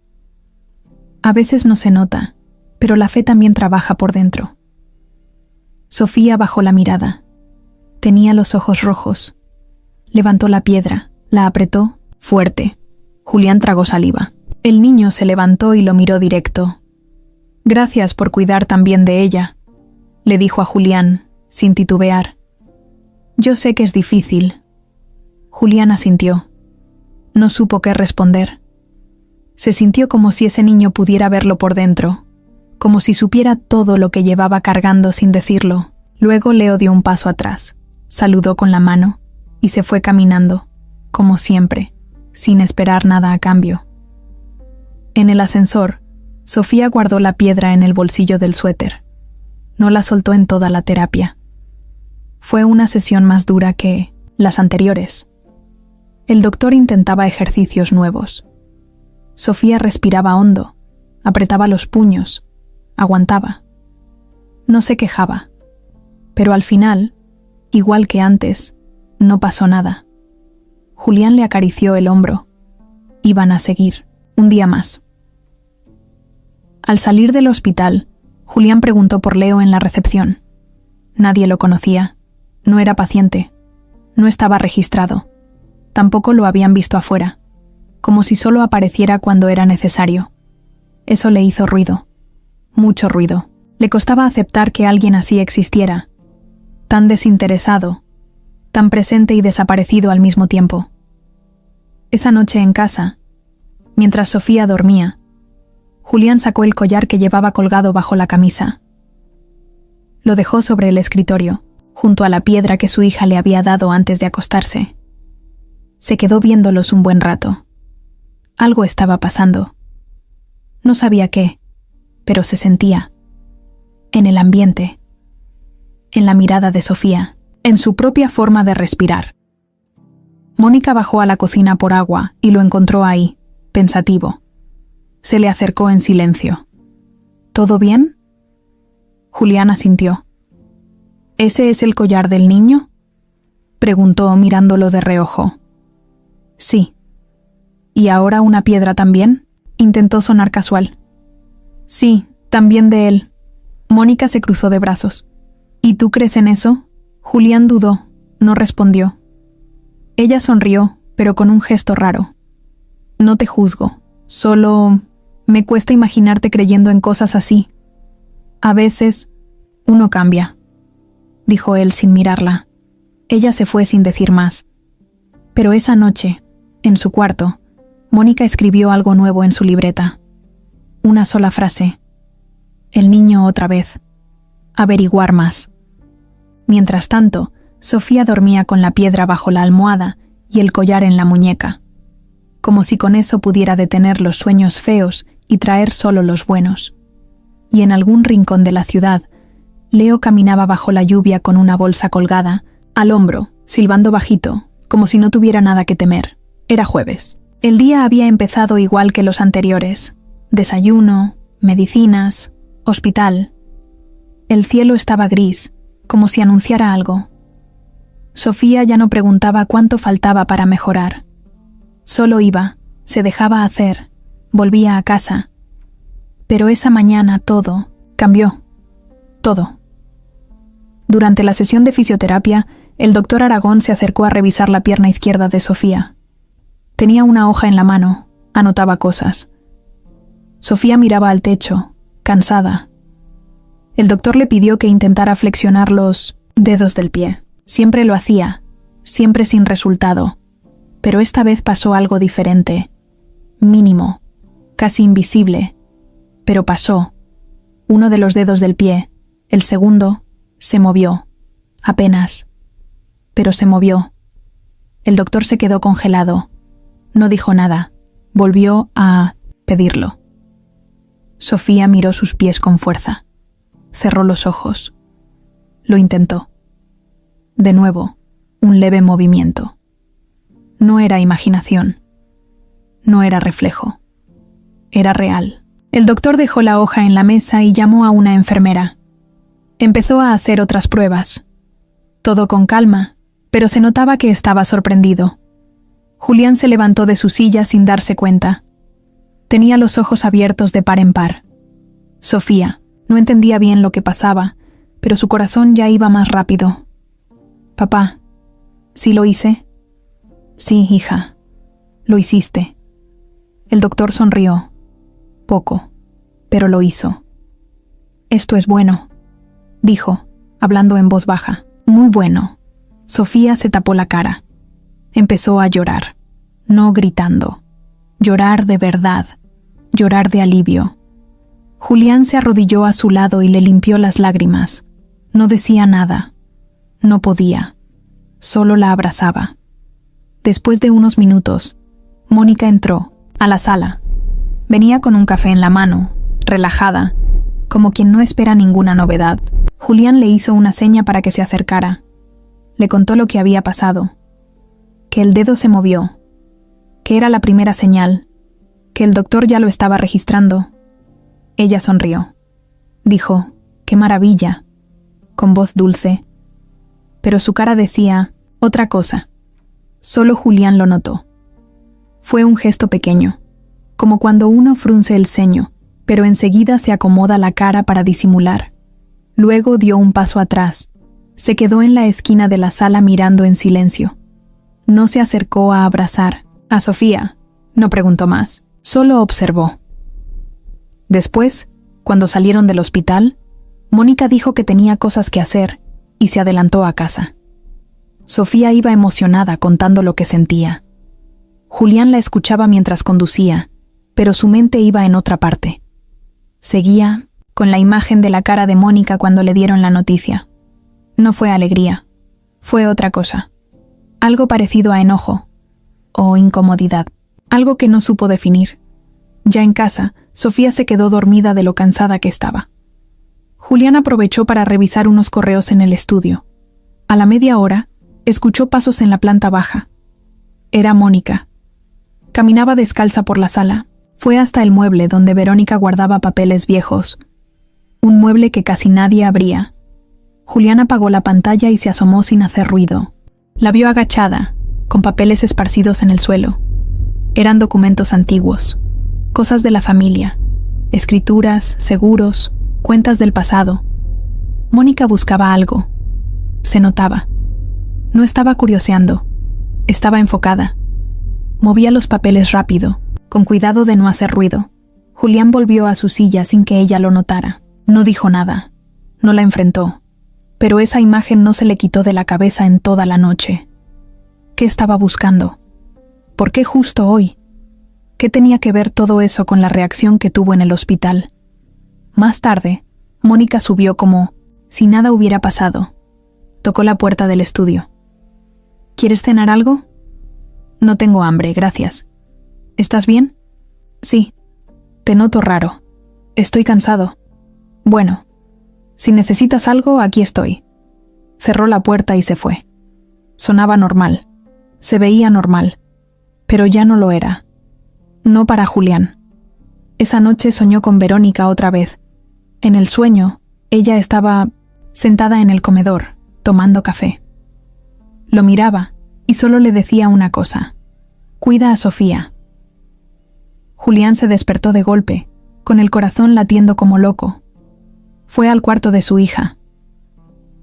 A veces no se nota, pero la fe también trabaja por dentro». Sofía bajó la mirada. Tenía los ojos rojos. Levantó la piedra, la apretó fuerte. Julián tragó saliva. El niño se levantó y lo miró directo. «Gracias por cuidar también de ella», le dijo a Julián, sin titubear. «Yo sé que es difícil». Julián asintió. No supo qué responder. Se sintió como si ese niño pudiera verlo por dentro, como si supiera todo lo que llevaba cargando sin decirlo. Luego Leo dio un paso atrás, saludó con la mano y se fue caminando, como siempre, sin esperar nada a cambio. En el ascensor, Sofía guardó la piedra en el bolsillo del suéter. No la soltó en toda la terapia. Fue una sesión más dura que las anteriores. El doctor intentaba ejercicios nuevos. Sofía respiraba hondo, apretaba los puños, aguantaba. No se quejaba. Pero al final, igual que antes, no pasó nada. Julián le acarició el hombro. Iban a seguir, un día más. Al salir del hospital, Julián preguntó por Leo en la recepción. Nadie lo conocía. No era paciente. No estaba registrado. Tampoco lo habían visto afuera, como si solo apareciera cuando era necesario. Eso le hizo ruido. Mucho ruido. Le costaba aceptar que alguien así existiera. Tan desinteresado, tan presente y desaparecido al mismo tiempo. Esa noche en casa, mientras Sofía dormía, Julián sacó el collar que llevaba colgado bajo la camisa. Lo dejó sobre el escritorio, junto a la piedra que su hija le había dado antes de acostarse. Se quedó viéndolos un buen rato. Algo estaba pasando. No sabía qué, pero se sentía. En el ambiente. En la mirada de Sofía, en su propia forma de respirar. Mónica bajó a la cocina por agua y lo encontró ahí, pensativo. Se le acercó en silencio. ¿Todo bien? Julián asintió. ¿Ese es el collar del niño?, preguntó mirándolo de reojo. Sí. ¿Y ahora una piedra también?, intentó sonar casual. Sí, también de él. Mónica se cruzó de brazos. ¿Y tú crees en eso? Julián dudó, no respondió. Ella sonrió, pero con un gesto raro. No te juzgo, solo me cuesta imaginarte creyendo en cosas así. A veces, uno cambia, dijo él sin mirarla. Ella se fue sin decir más. Pero esa noche, en su cuarto, Mónica escribió algo nuevo en su libreta. Una sola frase. El niño otra vez. Averiguar más. Mientras tanto, Sofía dormía con la piedra bajo la almohada y el collar en la muñeca, como si con eso pudiera detener los sueños feos y traer solo los buenos. Y en algún rincón de la ciudad, Leo caminaba bajo la lluvia con una bolsa colgada, al hombro, silbando bajito, como si no tuviera nada que temer. Era jueves. El día había empezado igual que los anteriores. Desayuno, medicinas, hospital. El cielo estaba gris, como si anunciara algo. Sofía ya no preguntaba cuánto faltaba para mejorar. Solo iba, se dejaba hacer, volvía a casa. Pero esa mañana todo cambió. Todo. Durante la sesión de fisioterapia, el doctor Aragón se acercó a revisar la pierna izquierda de Sofía. Tenía una hoja en la mano, anotaba cosas. Sofía miraba al techo, cansada. El doctor le pidió que intentara flexionar los dedos del pie. Siempre lo hacía, siempre sin resultado. Pero esta vez pasó algo diferente. Mínimo, casi invisible. Pero pasó. Uno de los dedos del pie, el segundo, se movió. Apenas. Pero se movió. El doctor se quedó congelado. No dijo nada. Volvió a pedirlo. Sofía miró sus pies con fuerza. Cerró los ojos. Lo intentó. De nuevo, un leve movimiento. No era imaginación. No era reflejo. Era real. El doctor dejó la hoja en la mesa y llamó a una enfermera. Empezó a hacer otras pruebas. Todo con calma, pero se notaba que estaba sorprendido. Julián se levantó de su silla sin darse cuenta. Tenía los ojos abiertos de par en par. Sofía no entendía bien lo que pasaba, pero su corazón ya iba más rápido. «Papá, ¿sí lo hice?» «Sí, hija, lo hiciste». El doctor sonrió. Poco, pero lo hizo. «Esto es bueno», dijo, hablando en voz baja. «Muy bueno». Sofía se tapó la cara. Empezó a llorar, no gritando. Llorar de verdad, llorar de alivio. Julián se arrodilló a su lado y le limpió las lágrimas. No decía nada. No podía. Solo la abrazaba. Después de unos minutos, Mónica entró, a la sala. Venía con un café en la mano, relajada, como quien no espera ninguna novedad. Julián le hizo una seña para que se acercara. Le contó lo que había pasado. Que el dedo se movió. Que era la primera señal. Que el doctor ya lo estaba registrando. Ella sonrió. dijo, «¡Qué maravilla!», con voz dulce. Pero su cara decía otra cosa. Solo Julián lo notó. Fue un gesto pequeño, como cuando uno frunce el ceño, pero enseguida se acomoda la cara para disimular. Luego dio un paso atrás. Se quedó en la esquina de la sala mirando en silencio. No se acercó a abrazar a Sofía. No preguntó más, solo observó. Después, cuando salieron del hospital, Mónica dijo que tenía cosas que hacer y se adelantó a casa. Sofía iba emocionada contando lo que sentía. Julián la escuchaba mientras conducía, pero su mente iba en otra parte. Seguía con la imagen de la cara de Mónica cuando le dieron la noticia. No fue alegría, fue otra cosa. Algo parecido a enojo o incomodidad, algo que no supo definir. Ya en casa, Sofía se quedó dormida de lo cansada que estaba. Julián aprovechó para revisar unos correos en el estudio. A la media hora, escuchó pasos en la planta baja. Era Mónica. Caminaba descalza por la sala. Fue hasta el mueble donde Verónica guardaba papeles viejos. Un mueble que casi nadie abría. Julián apagó la pantalla y se asomó sin hacer ruido. La vio agachada, con papeles esparcidos en el suelo. Eran documentos antiguos, cosas de la familia, escrituras, seguros, cuentas del pasado. Mónica buscaba algo. Se notaba. No estaba curioseando. Estaba enfocada. Movía los papeles rápido, con cuidado de no hacer ruido. Julián volvió a su silla sin que ella lo notara. No dijo nada. No la enfrentó. Pero esa imagen no se le quitó de la cabeza en toda la noche. ¿Qué estaba buscando? ¿Por qué justo hoy? ¿Qué tenía que ver todo eso con la reacción que tuvo en el hospital? Más tarde, Mónica subió como si nada hubiera pasado. Tocó la puerta del estudio. ¿Quieres cenar algo? No tengo hambre, gracias. ¿Estás bien? Sí. Te noto raro. Estoy cansado. Bueno, si necesitas algo, aquí estoy. Cerró la puerta y se fue. Sonaba normal. Se veía normal. Pero ya no lo era. No para Julián. Esa noche soñó con Verónica otra vez. En el sueño, ella estaba sentada en el comedor, tomando café. Lo miraba y solo le decía una cosa: «Cuida a Sofía». Julián se despertó de golpe, con el corazón latiendo como loco. Fue al cuarto de su hija.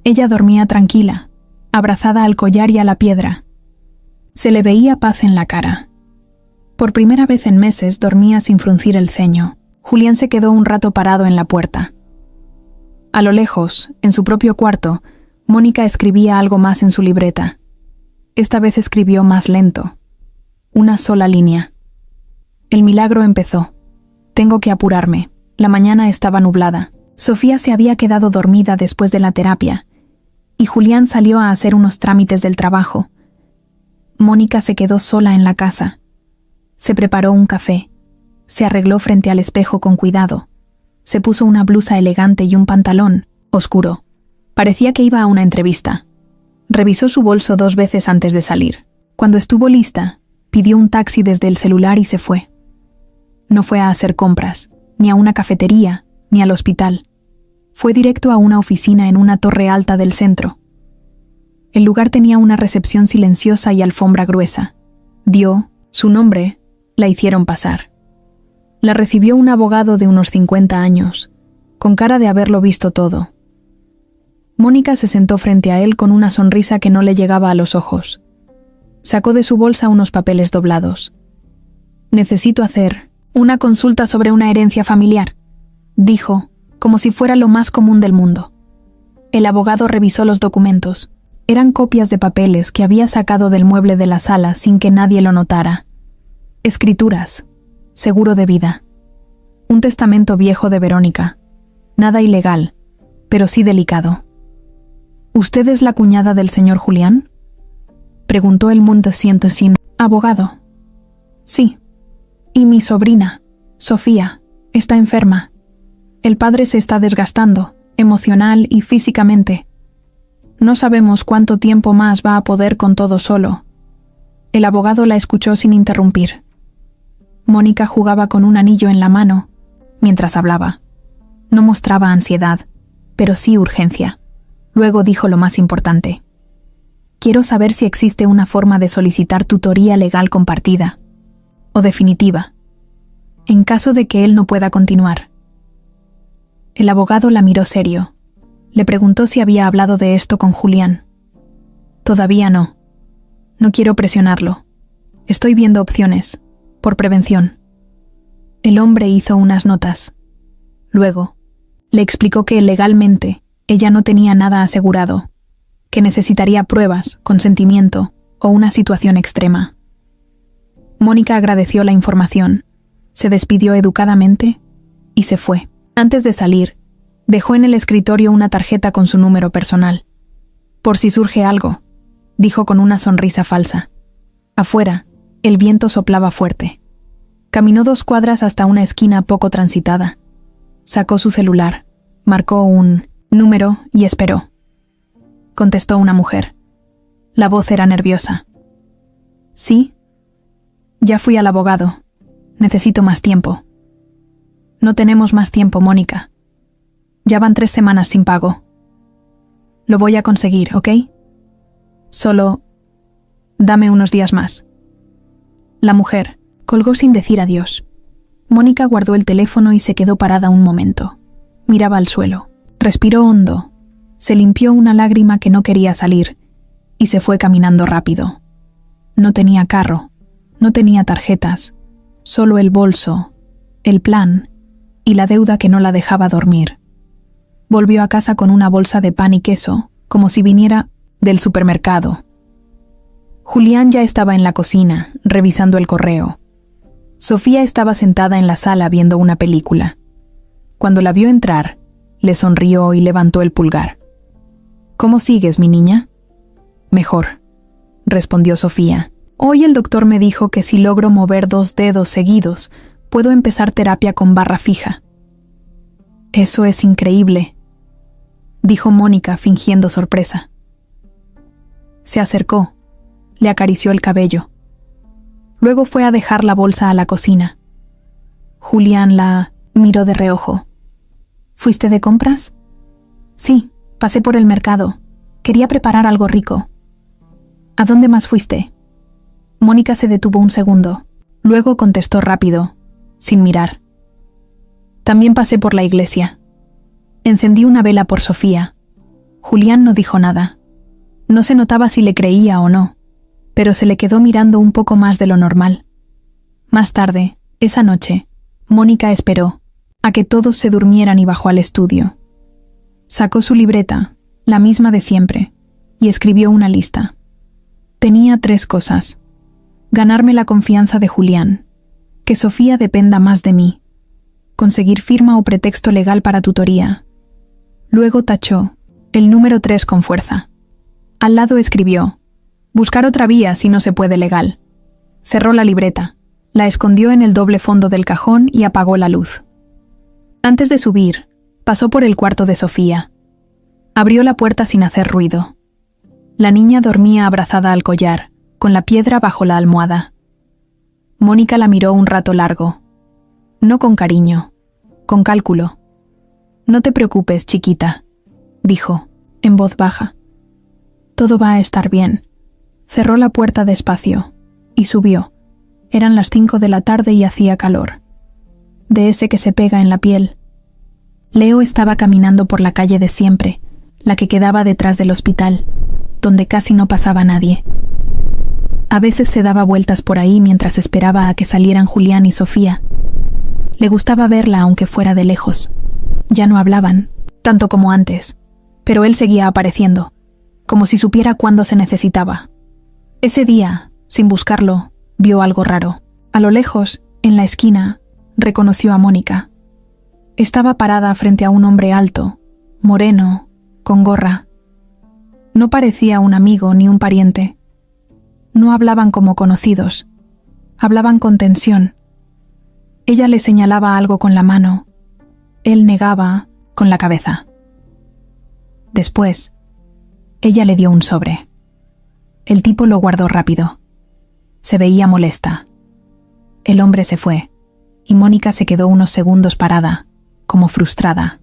Ella dormía tranquila, abrazada al collar y a la piedra. Se le veía paz en la cara. Por primera vez en meses dormía sin fruncir el ceño. Julián se quedó un rato parado en la puerta. A lo lejos, en su propio cuarto, Mónica escribía algo más en su libreta. Esta vez escribió más lento. Una sola línea. El milagro empezó. Tengo que apurarme. La mañana estaba nublada. Sofía se había quedado dormida después de la terapia, y Julián salió a hacer unos trámites del trabajo. Mónica se quedó sola en la casa. Se preparó un café. Se arregló frente al espejo con cuidado. Se puso una blusa elegante y un pantalón oscuro. Parecía que iba a una entrevista. Revisó su bolso 2 veces antes de salir. Cuando estuvo lista, pidió un taxi desde el celular y se fue. No fue a hacer compras, ni a una cafetería, ni al hospital. Fue directo a una oficina en una torre alta del centro. El lugar tenía una recepción silenciosa y alfombra gruesa. Dio su nombre, la hicieron pasar. La recibió un abogado de unos 50 años, con cara de haberlo visto todo. Mónica se sentó frente a él con una sonrisa que no le llegaba a los ojos. Sacó de su bolsa unos papeles doblados. «Necesito hacer una consulta sobre una herencia familiar», dijo, como si fuera lo más común del mundo. El abogado revisó los documentos. Eran copias de papeles que había sacado del mueble de la sala sin que nadie lo notara. Escrituras, seguro de vida. Un testamento viejo de Verónica. Nada ilegal, pero sí delicado. «¿Usted es la cuñada del señor Julián?», preguntó el sin abogado. «Sí. Y mi sobrina, Sofía, está enferma. El padre se está desgastando, emocional y físicamente. No sabemos cuánto tiempo más va a poder con todo solo». El abogado la escuchó sin interrumpir. Mónica jugaba con un anillo en la mano mientras hablaba. No mostraba ansiedad, pero sí urgencia. Luego dijo lo más importante. Quiero saber si existe una forma de solicitar tutoría legal compartida, o definitiva, en caso de que él no pueda continuar. El abogado la miró serio. Le preguntó si había hablado de esto con Julián. Todavía no. No quiero presionarlo. Estoy viendo opciones, por prevención. El hombre hizo unas notas. Luego, le explicó que legalmente ella no tenía nada asegurado, que necesitaría pruebas, consentimiento o una situación extrema. Mónica agradeció la información, se despidió educadamente y se fue. Antes de salir, dejó en el escritorio una tarjeta con su número personal. Por si surge algo, dijo con una sonrisa falsa. Afuera, el viento soplaba fuerte. Caminó 2 cuadras hasta una esquina poco transitada. Sacó su celular, marcó un número y esperó. Contestó una mujer. La voz era nerviosa. ¿Sí? Ya fui al abogado. Necesito más tiempo. No tenemos más tiempo, Mónica. Ya van 3 semanas sin pago. Lo voy a conseguir, ¿ok? Solo dame unos días más. La mujer colgó sin decir adiós. Mónica guardó el teléfono y se quedó parada un momento. Miraba al suelo. Respiró hondo. Se limpió una lágrima que no quería salir y se fue caminando rápido. No tenía carro, no tenía tarjetas, solo el bolso, el plan y la deuda que no la dejaba dormir. Volvió a casa con una bolsa de pan y queso, como si viniera del supermercado. Julián ya estaba en la cocina, revisando el correo. Sofía estaba sentada en la sala viendo una película. Cuando la vio entrar, le sonrió y levantó el pulgar. ¿Cómo sigues, mi niña? Mejor, respondió Sofía. Hoy el doctor me dijo que si logro mover 2 dedos seguidos, puedo empezar terapia con barra fija. Eso es increíble, dijo Mónica fingiendo sorpresa. Se acercó, le acarició el cabello. Luego fue a dejar la bolsa a la cocina. Julián la miró de reojo. ¿Fuiste de compras? Sí, pasé por el mercado. Quería preparar algo rico. ¿A dónde más fuiste? Mónica se detuvo un segundo. Luego contestó rápido, sin mirar. También pasé por la iglesia. Encendí una vela por Sofía. Julián no dijo nada. No se notaba si le creía o no, pero se le quedó mirando un poco más de lo normal. Más tarde, esa noche, Mónica esperó a que todos se durmieran y bajó al estudio. Sacó su libreta, la misma de siempre, y escribió una lista. Tenía 3 cosas. Ganarme la confianza de Julián, que Sofía dependa más de mí, conseguir firma o pretexto legal para tutoría. Luego tachó el número 3 con fuerza. Al lado escribió, buscar otra vía si no se puede legal. Cerró la libreta, la escondió en el doble fondo del cajón y apagó la luz. Antes de subir, pasó por el cuarto de Sofía. Abrió la puerta sin hacer ruido. La niña dormía abrazada al collar, con la piedra bajo la almohada. Mónica la miró un rato largo. No con cariño, con cálculo. No te preocupes, chiquita, dijo, en voz baja. Todo va a estar bien. Cerró la puerta despacio y subió. Eran las 5 de la tarde y hacía calor. De ese que se pega en la piel. Leo estaba caminando por la calle de siempre, la que quedaba detrás del hospital, donde casi no pasaba nadie. A veces se daba vueltas por ahí mientras esperaba a que salieran Julián y Sofía. Le gustaba verla aunque fuera de lejos. Ya no hablaban, tanto como antes, pero él seguía apareciendo, como si supiera cuándo se necesitaba. Ese día, sin buscarlo, vio algo raro. A lo lejos, en la esquina, reconoció a Mónica. Estaba parada frente a un hombre alto, moreno, con gorra. No parecía un amigo ni un pariente. No hablaban como conocidos. Hablaban con tensión. Ella le señalaba algo con la mano. Él negaba con la cabeza. Después, ella le dio un sobre. El tipo lo guardó rápido. Se veía molesta. El hombre se fue, y Mónica se quedó unos segundos parada, como frustrada.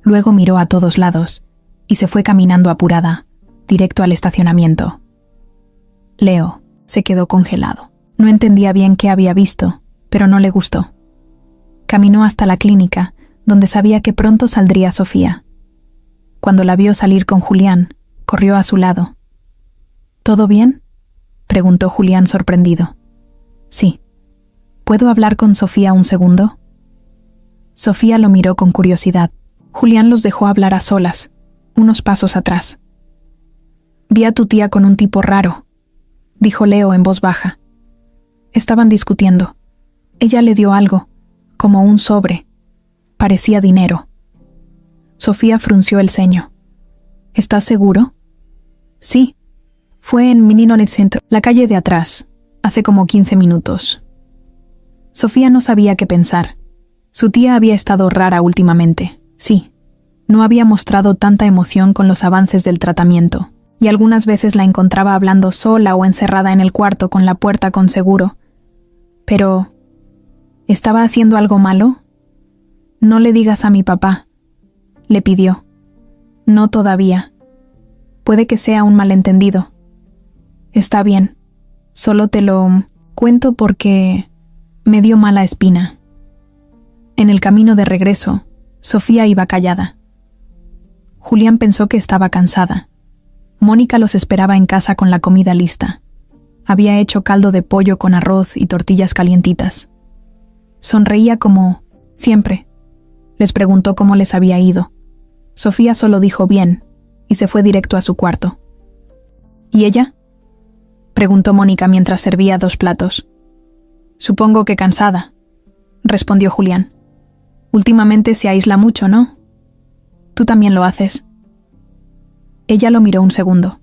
Luego miró a todos lados y se fue caminando apurada, directo al estacionamiento. Leo se quedó congelado. No entendía bien qué había visto, pero no le gustó. Caminó hasta la clínica, donde sabía que pronto saldría Sofía. Cuando la vio salir con Julián, corrió a su lado. ¿Todo bien?, preguntó Julián sorprendido. Sí. ¿Puedo hablar con Sofía un segundo? Sofía lo miró con curiosidad. Julián los dejó hablar a solas, unos pasos atrás. Vi a tu tía con un tipo raro, dijo Leo en voz baja. Estaban discutiendo. Ella le dio algo, como un sobre. Parecía dinero. Sofía frunció el ceño. ¿Estás seguro? Sí. Fue en Mininonet Centro, la calle de atrás, hace como 15 minutos. Sofía no sabía qué pensar. Su tía había estado rara últimamente, sí. No había mostrado tanta emoción con los avances del tratamiento, y algunas veces la encontraba hablando sola o encerrada en el cuarto con la puerta con seguro. Pero, ¿estaba haciendo algo malo? No le digas a mi papá, le pidió. No todavía. Puede que sea un malentendido. Está bien, solo te lo cuento porque me dio mala espina. En el camino de regreso, Sofía iba callada. Julián pensó que estaba cansada. Mónica los esperaba en casa con la comida lista. Había hecho caldo de pollo con arroz y tortillas calientitas. Sonreía como siempre. Les preguntó cómo les había ido. Sofía solo dijo bien y se fue directo a su cuarto. ¿Y ella?, preguntó Mónica mientras servía 2 platos. Supongo que cansada, respondió Julián. Últimamente se aísla mucho, ¿no? Tú también lo haces. Ella lo miró un segundo.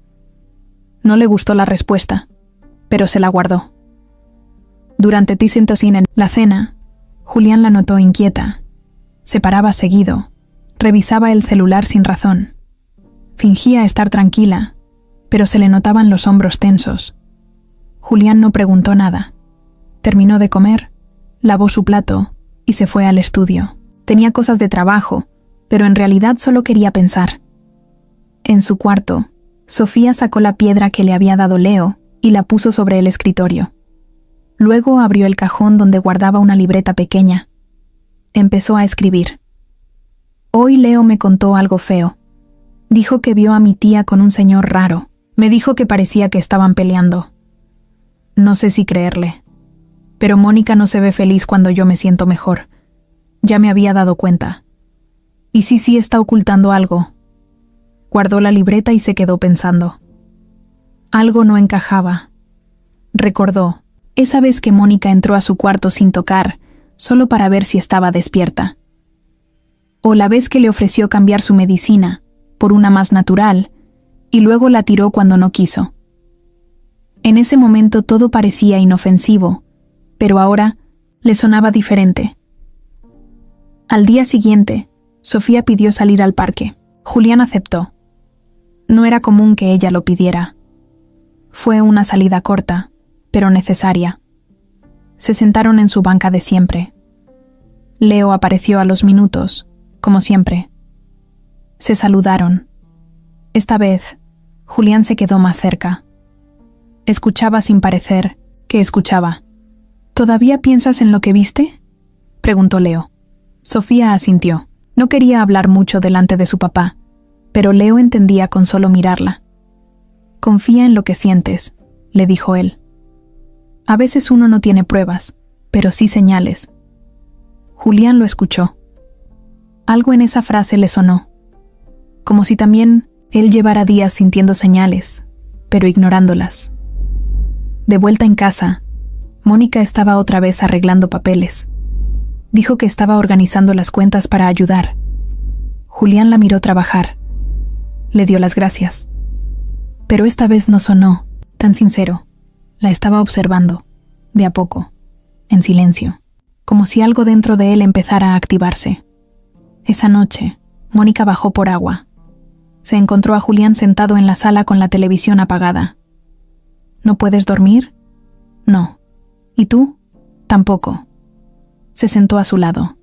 No le gustó la respuesta, pero se la guardó. Durante en la cena, Julián la notó inquieta. Se paraba seguido, revisaba el celular sin razón. Fingía estar tranquila, pero se le notaban los hombros tensos. Julián no preguntó nada. Terminó de comer, lavó su plato y se fue al estudio. Tenía cosas de trabajo, pero en realidad solo quería pensar. En su cuarto, Sofía sacó la piedra que le había dado Leo y la puso sobre el escritorio. Luego abrió el cajón donde guardaba una libreta pequeña. Empezó a escribir. Hoy Leo me contó algo feo. Dijo que vio a mi tía con un señor raro. Me dijo que parecía que estaban peleando. No sé si creerle. Pero Mónica no se ve feliz cuando yo me siento mejor. Ya me había dado cuenta. ¿Y si sí está ocultando algo? Guardó la libreta y se quedó pensando. Algo no encajaba. Recordó esa vez que Mónica entró a su cuarto sin tocar, solo para ver si estaba despierta. O la vez que le ofreció cambiar su medicina por una más natural, y luego la tiró cuando no quiso. En ese momento todo parecía inofensivo, pero ahora le sonaba diferente. Al día siguiente, Sofía pidió salir al parque. Julián aceptó. No era común que ella lo pidiera. Fue una salida corta, pero necesaria. Se sentaron en su banca de siempre. Leo apareció a los minutos, como siempre. Se saludaron. Esta vez, Julián se quedó más cerca. Escuchaba sin parecer que escuchaba. ¿Todavía piensas en lo que viste?, preguntó Leo. Sofía asintió. No quería hablar mucho delante de su papá, pero Leo entendía con solo mirarla. Confía en lo que sientes, le dijo él. A veces uno no tiene pruebas, pero sí señales. Julián lo escuchó. Algo en esa frase le sonó, como si también él llevara días sintiendo señales, pero ignorándolas. De vuelta en casa, Mónica estaba otra vez arreglando papeles. Dijo que estaba organizando las cuentas para ayudar. Julián la miró trabajar. Le dio las gracias. Pero esta vez no sonó tan sincero. La estaba observando, de a poco, en silencio, como si algo dentro de él empezara a activarse. Esa noche, Mónica bajó por agua. Se encontró a Julián sentado en la sala con la televisión apagada. ¿No puedes dormir? No. ¿Y tú? Tampoco. Se sentó a su lado.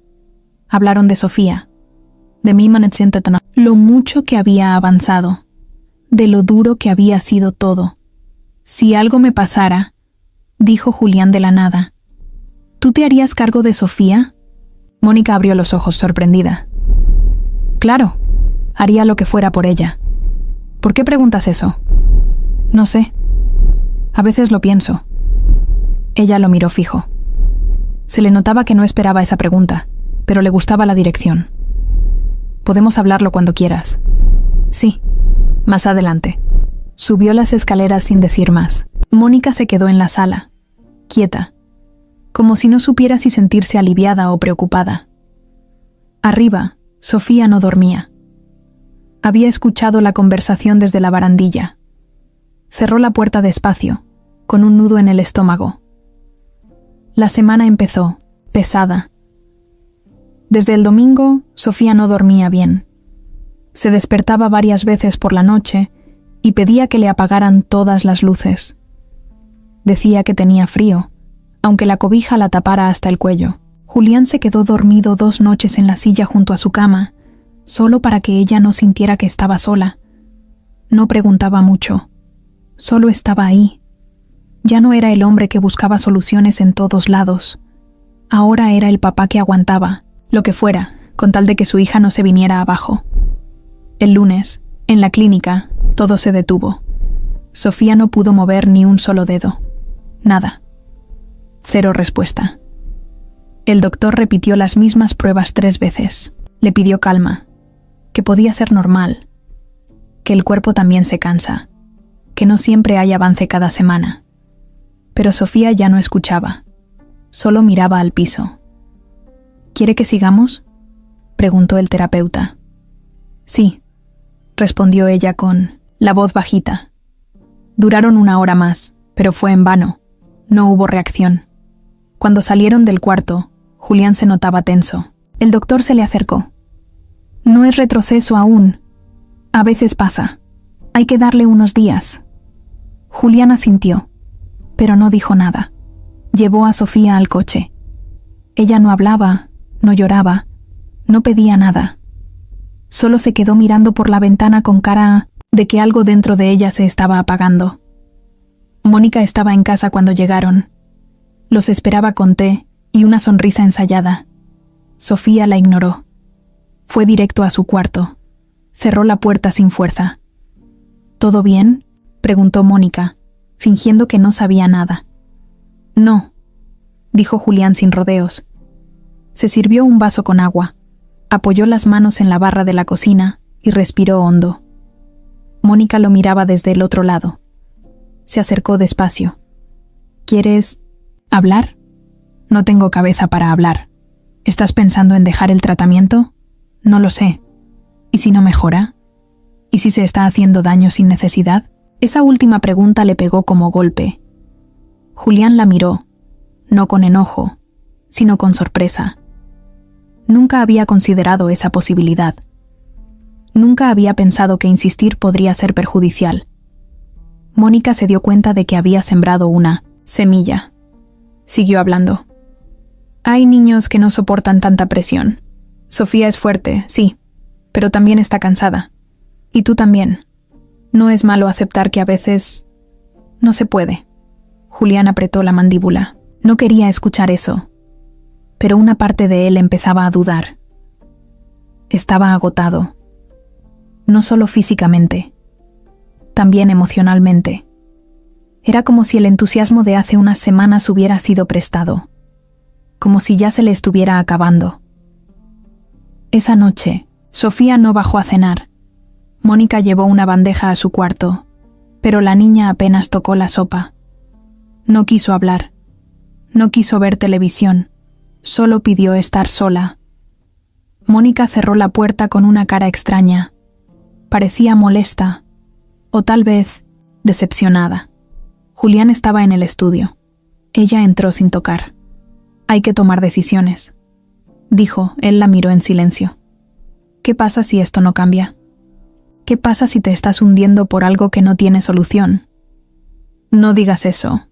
Hablaron de Sofía, de mí, lo mucho que había avanzado, de lo duro que había sido todo. Si algo me pasara, dijo Julián de la nada, ¿tú te harías cargo de Sofía? Mónica abrió los ojos sorprendida. Claro, haría lo que fuera por ella. ¿Por qué preguntas eso? No sé. A veces lo pienso. Ella lo miró fijo. Se le notaba que no esperaba esa pregunta, pero le gustaba la dirección. Podemos hablarlo cuando quieras. Sí, más adelante. Subió las escaleras sin decir más. Mónica se quedó en la sala, quieta, como si no supiera si sentirse aliviada o preocupada. Arriba, Sofía no dormía. Había escuchado la conversación desde la barandilla. Cerró la puerta despacio, con un nudo en el estómago. La semana empezó, pesada. Desde el domingo, Sofía no dormía bien. Se despertaba varias veces por la noche y pedía que le apagaran todas las luces. Decía que tenía frío, aunque la cobija la tapara hasta el cuello. Julián se quedó dormido 2 noches en la silla junto a su cama, solo para que ella no sintiera que estaba sola. No preguntaba mucho, solo estaba ahí. Ya no era el hombre que buscaba soluciones en todos lados. Ahora era el papá que aguantaba, lo que fuera, con tal de que su hija no se viniera abajo. El lunes, en la clínica, todo se detuvo. Sofía no pudo mover ni un solo dedo. Nada. 0 respuesta. El doctor repitió las mismas pruebas 3 veces. Le pidió calma, que podía ser normal, que el cuerpo también se cansa, que no siempre hay avance cada semana. Pero Sofía ya no escuchaba, solo miraba al piso. ¿Quiere que sigamos?, preguntó el terapeuta. Sí, respondió ella con la voz bajita. Duraron 1 hora más, pero fue en vano. No hubo reacción. Cuando salieron del cuarto, Julián se notaba tenso. El doctor se le acercó. No es retroceso aún. A veces pasa. Hay que darle unos días. Julián asintió, pero no dijo nada. Llevó a Sofía al coche. Ella no hablaba, no lloraba, no pedía nada. Solo se quedó mirando por la ventana con cara de que algo dentro de ella se estaba apagando. Mónica estaba en casa cuando llegaron. Los esperaba con té y una sonrisa ensayada. Sofía la ignoró. Fue directo a su cuarto. Cerró la puerta sin fuerza. ¿Todo bien?, preguntó Mónica, fingiendo que no sabía nada. No, dijo Julián sin rodeos. Se sirvió un vaso con agua, apoyó las manos en la barra de la cocina y respiró hondo. Mónica lo miraba desde el otro lado. Se acercó despacio. ¿Quieres hablar? No tengo cabeza para hablar. ¿Estás pensando en dejar el tratamiento? No lo sé. ¿Y si no mejora? ¿Y si se está haciendo daño sin necesidad? Esa última pregunta le pegó como golpe. Julián la miró, no con enojo, sino con sorpresa. Nunca había considerado esa posibilidad. Nunca había pensado que insistir podría ser perjudicial. Mónica se dio cuenta de que había sembrado una semilla. Siguió hablando. Hay niños que no soportan tanta presión. Sofía es fuerte, sí, pero también está cansada. Y tú también. No es malo aceptar que a veces no se puede. Julián apretó la mandíbula. No quería escuchar eso, pero una parte de él empezaba a dudar. Estaba agotado. No solo físicamente, también emocionalmente. Era como si el entusiasmo de hace unas semanas hubiera sido prestado, como si ya se le estuviera acabando. Esa noche, Sofía no bajó a cenar. Mónica llevó una bandeja a su cuarto, pero la niña apenas tocó la sopa. No quiso hablar, no quiso ver televisión, solo pidió estar sola. Mónica cerró la puerta con una cara extraña. Parecía molesta, o tal vez decepcionada. Julián estaba en el estudio. Ella entró sin tocar. Hay que tomar decisiones, dijo. Él la miró en silencio. ¿Qué pasa si esto no cambia? ¿Qué pasa si te estás hundiendo por algo que no tiene solución? No digas eso,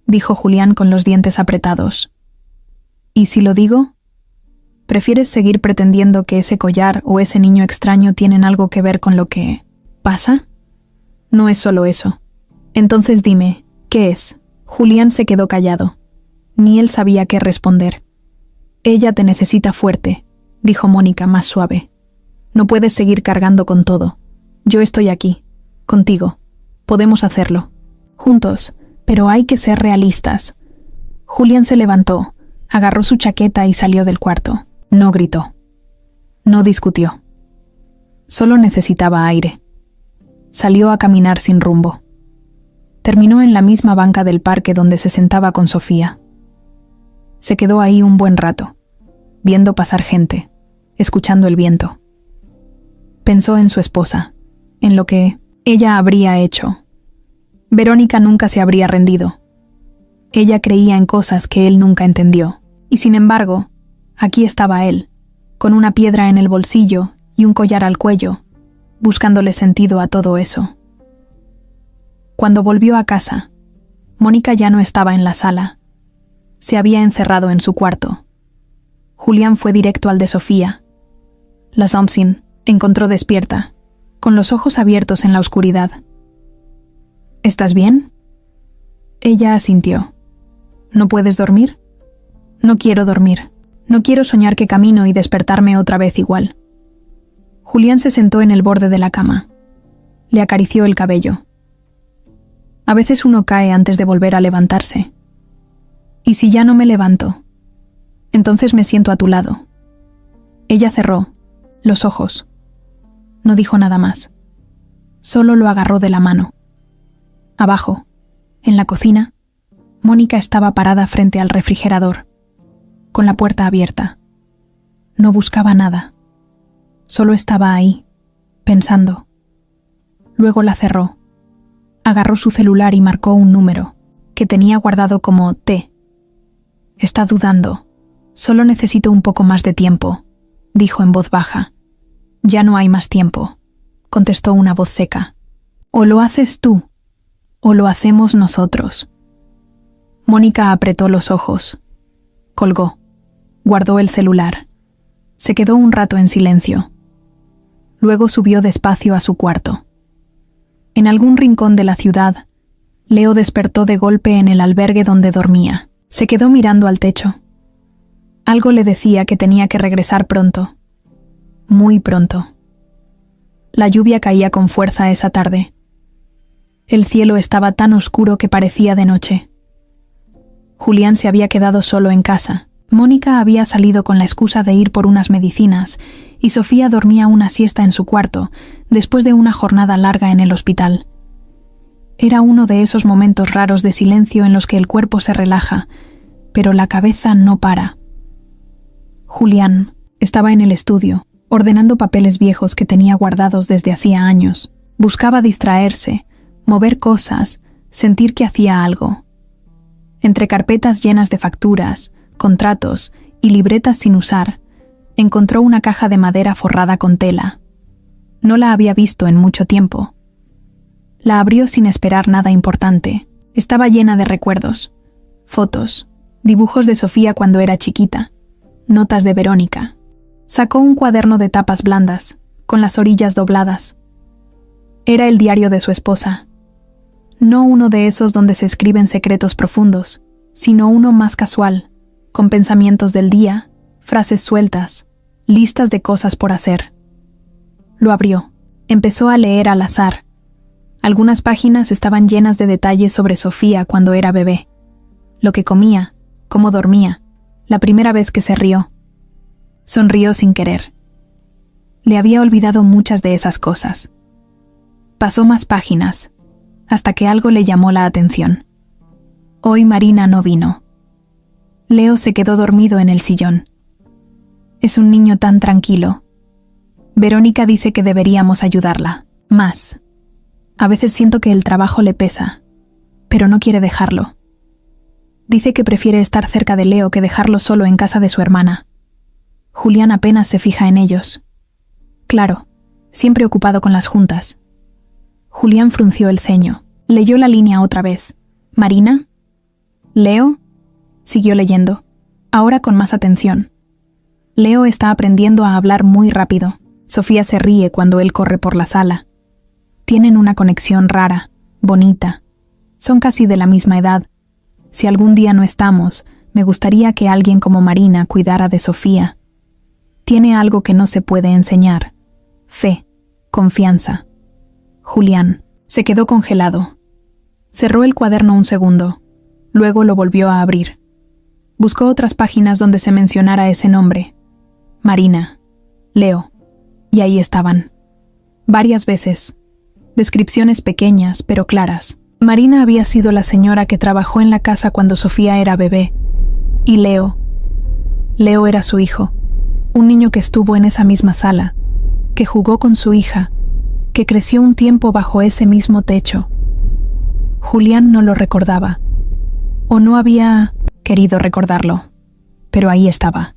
dijo Julián con los dientes apretados. ¿Y si lo digo? ¿Prefieres seguir pretendiendo que ese collar o ese niño extraño tienen algo que ver con lo que pasa? No es solo eso. Entonces dime, ¿qué es? Julián se quedó callado. Ni él sabía qué responder. Ella te necesita fuerte, dijo Mónica más suave. No puedes seguir cargando con todo. Yo estoy aquí, contigo. Podemos hacerlo. Juntos, pero hay que ser realistas. Julián se levantó, agarró su chaqueta y salió del cuarto. No gritó. No discutió. Solo necesitaba aire. Salió a caminar sin rumbo. Terminó en la misma banca del parque donde se sentaba con Sofía. Se quedó ahí un buen rato, viendo pasar gente, escuchando el viento. Pensó en su esposa, en lo que ella habría hecho. Verónica nunca se habría rendido. Ella creía en cosas que él nunca entendió, y sin embargo, aquí estaba él, con una piedra en el bolsillo y un collar al cuello, buscándole sentido a todo eso. Cuando volvió a casa, Mónica ya no estaba en la sala. Se había encerrado en su cuarto. Julián fue directo al de Sofía. La Thompson encontró despierta, con los ojos abiertos en la oscuridad. ¿Estás bien? Ella asintió. ¿No puedes dormir? No quiero dormir. No quiero soñar que camino y despertarme otra vez igual. Julián se sentó en el borde de la cama. Le acarició el cabello. A veces uno cae antes de volver a levantarse. ¿Y si ya no me levanto? Entonces me siento a tu lado. Ella cerró los ojos. No dijo nada más. Solo lo agarró de la mano. Abajo, en la cocina, Mónica estaba parada frente al refrigerador, con la puerta abierta. No buscaba nada. Solo estaba ahí, pensando. Luego la cerró. Agarró su celular y marcó un número, que tenía guardado como T. Está dudando. Solo necesito un poco más de tiempo, dijo en voz baja. Ya no hay más tiempo, contestó una voz seca. O lo haces tú, o lo hacemos nosotros. Mónica apretó los ojos. Colgó. Guardó el celular. Se quedó un rato en silencio. Luego subió despacio a su cuarto. En algún rincón de la ciudad, Leo despertó de golpe en el albergue donde dormía. Se quedó mirando al techo. Algo le decía que tenía que regresar pronto. Muy pronto. La lluvia caía con fuerza esa tarde. El cielo estaba tan oscuro que parecía de noche. Julián se había quedado solo en casa. Mónica había salido con la excusa de ir por unas medicinas y Sofía dormía una siesta en su cuarto después de una jornada larga en el hospital. Era uno de esos momentos raros de silencio en los que el cuerpo se relaja, pero la cabeza no para. Julián estaba en el estudio, ordenando papeles viejos que tenía guardados desde hacía años. Buscaba distraerse, mover cosas, sentir que hacía algo. Entre carpetas llenas de facturas, contratos y libretas sin usar, encontró una caja de madera forrada con tela. No la había visto en mucho tiempo. La abrió sin esperar nada importante. Estaba llena de recuerdos, fotos, dibujos de Sofía cuando era chiquita, notas de Verónica. Sacó un cuaderno de tapas blandas, con las orillas dobladas. Era el diario de su esposa. No uno de esos donde se escriben secretos profundos, sino uno más casual, con pensamientos del día, frases sueltas, listas de cosas por hacer. Lo abrió. Empezó a leer al azar. Algunas páginas estaban llenas de detalles sobre Sofía cuando era bebé. Lo que comía, cómo dormía, la primera vez que se rió. Sonrió sin querer. Le había olvidado muchas de esas cosas. Pasó más páginas, hasta que algo le llamó la atención. Hoy Marina no vino. Leo se quedó dormido en el sillón. Es un niño tan tranquilo. Verónica dice que deberíamos ayudarla, más. A veces siento que el trabajo le pesa, pero no quiere dejarlo. Dice que prefiere estar cerca de Leo que dejarlo solo en casa de su hermana. Julián apenas se fija en ellos. Claro, siempre ocupado con las juntas. Julián frunció el ceño. Leyó la línea otra vez. ¿Marina? ¿Leo? Siguió leyendo, ahora con más atención. Leo está aprendiendo a hablar muy rápido. Sofía se ríe cuando él corre por la sala. Tienen una conexión rara, bonita. Son casi de la misma edad. Si algún día no estamos, me gustaría que alguien como Marina cuidara de Sofía. Tiene algo que no se puede enseñar. Fe, confianza. Julián se quedó congelado. Cerró el cuaderno un segundo. Luego lo volvió a abrir. Buscó otras páginas donde se mencionara ese nombre. Marina, Leo. Y ahí estaban. Varias veces. Descripciones pequeñas, pero claras. Marina había sido la señora que trabajó en la casa cuando Sofía era bebé. Y Leo era su hijo. Un niño que estuvo en esa misma sala, que jugó con su hija, que creció un tiempo bajo ese mismo techo. Julián no lo recordaba. O no había querido recordarlo. Pero ahí estaba.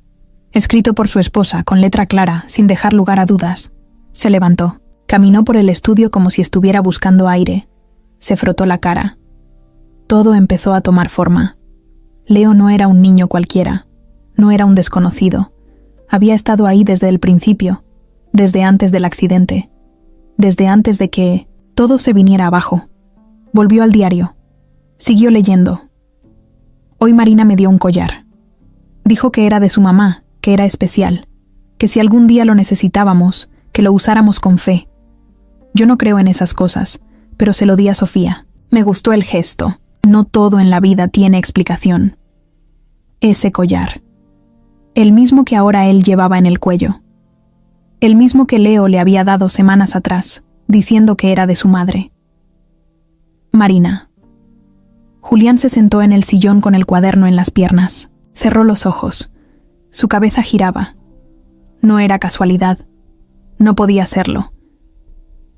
Escrito por su esposa, con letra clara, sin dejar lugar a dudas. Se levantó. Caminó por el estudio como si estuviera buscando aire. Se frotó la cara. Todo empezó a tomar forma. Leo no era un niño cualquiera. No era un desconocido. Había estado ahí desde el principio, desde antes del accidente, desde antes de que todo se viniera abajo. Volvió al diario. Siguió leyendo. Hoy Marina me dio un collar. Dijo que era de su mamá, que era especial, que si algún día lo necesitábamos, que lo usáramos con fe. Yo no creo en esas cosas, pero se lo di a Sofía. Me gustó el gesto. No todo en la vida tiene explicación. Ese collar. El mismo que ahora él llevaba en el cuello. El mismo que Leo le había dado semanas atrás, diciendo que era de su madre. Marina. Julián se sentó en el sillón con el cuaderno en las piernas. Cerró los ojos. Su cabeza giraba. No era casualidad. No podía serlo.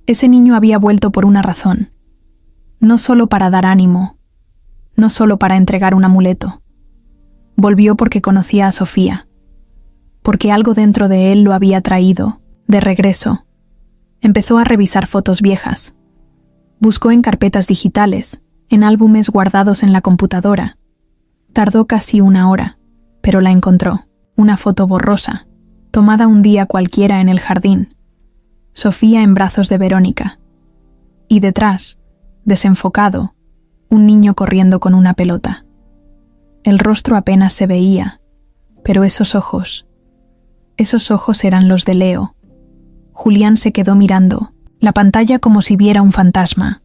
Ese niño había vuelto por una razón. No solo para dar ánimo. No solo para entregar un amuleto. Volvió porque conocía a Sofía. Porque algo dentro de él lo había traído, de regreso. Empezó a revisar fotos viejas. Buscó en carpetas digitales, en álbumes guardados en la computadora. Tardó casi 1 hora, pero la encontró. Una foto borrosa, tomada un día cualquiera en el jardín. Sofía en brazos de Verónica. Y detrás, desenfocado, un niño corriendo con una pelota. El rostro apenas se veía, pero esos ojos eran los de Leo. Julián se quedó mirando la pantalla como si viera un fantasma.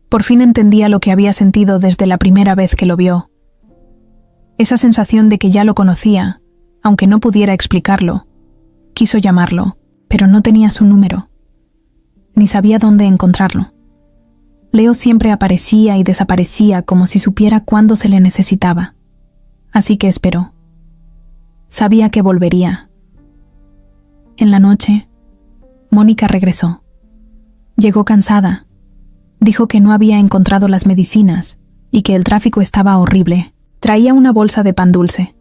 Por fin entendía lo que había sentido desde la primera vez que lo vio. Esa sensación de que ya lo conocía, aunque no pudiera explicarlo. Quiso llamarlo, pero no tenía su número. Ni sabía dónde encontrarlo. Leo siempre aparecía y desaparecía como si supiera cuándo se le necesitaba. Así que esperó. Sabía que volvería. En la noche, Mónica regresó. Llegó cansada. Dijo que no había encontrado las medicinas y que el tráfico estaba horrible. Traía una bolsa de pan dulce.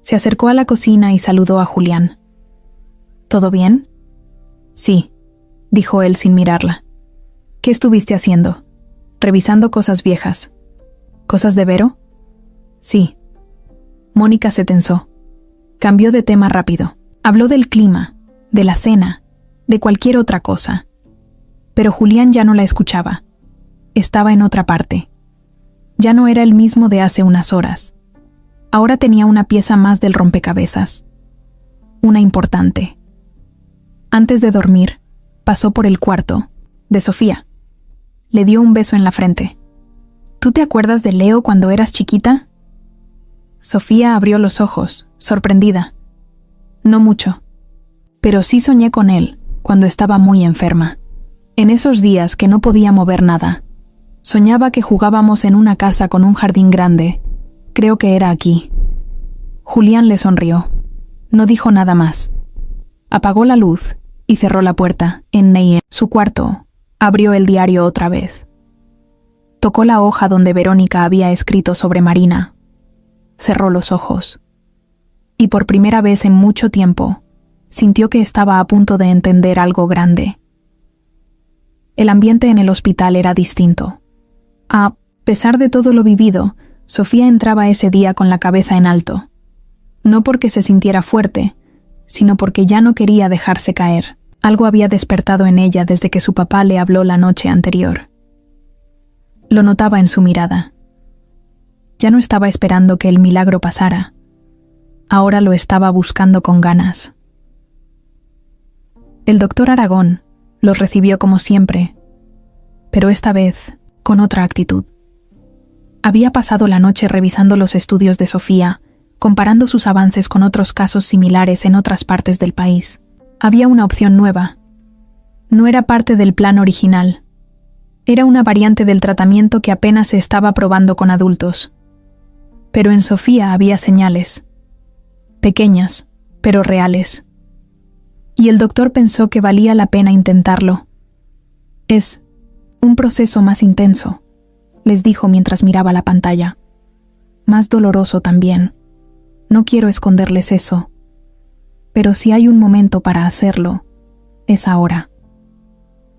Se acercó a la cocina y saludó a Julián. ¿Todo bien? Sí, dijo él sin mirarla. ¿Qué estuviste haciendo? Revisando cosas viejas. ¿Cosas de Vero? Sí. Mónica se tensó. Cambió de tema rápido. Habló del clima, de la cena, de cualquier otra cosa. Pero Julián ya no la escuchaba. Estaba en otra parte. Ya no era el mismo de hace unas horas. Ahora tenía una pieza más del rompecabezas. Una importante. Antes de dormir, pasó por el cuarto de Sofía. Le dio un beso en la frente. ¿Tú te acuerdas de Leo cuando eras chiquita? Sofía abrió los ojos, sorprendida. No mucho, pero sí soñé con él cuando estaba muy enferma. En esos días que no podía mover nada. Soñaba que jugábamos en una casa con un jardín grande. Creo que era aquí. Julián le sonrió. No dijo nada más. Apagó la luz y cerró la puerta. En su cuarto, abrió el diario otra vez. Tocó la hoja donde Verónica había escrito sobre Marina. Cerró los ojos. Y por primera vez en mucho tiempo, sintió que estaba a punto de entender algo grande. El ambiente en el hospital era distinto. A pesar de todo lo vivido, Sofía entraba ese día con la cabeza en alto. No porque se sintiera fuerte, sino porque ya no quería dejarse caer. Algo había despertado en ella desde que su papá le habló la noche anterior. Lo notaba en su mirada. Ya no estaba esperando que el milagro pasara. Ahora lo estaba buscando con ganas. El doctor Aragón los recibió como siempre, pero esta vez con otra actitud. Había pasado la noche revisando los estudios de Sofía, comparando sus avances con otros casos similares en otras partes del país. Había una opción nueva. No era parte del plan original. Era una variante del tratamiento que apenas se estaba probando con adultos. Pero en Sofía había señales. Pequeñas, pero reales. Y el doctor pensó que valía la pena intentarlo. Es un proceso más intenso, les dijo mientras miraba la pantalla. Más doloroso también. No quiero esconderles eso. Pero si hay un momento para hacerlo, es ahora.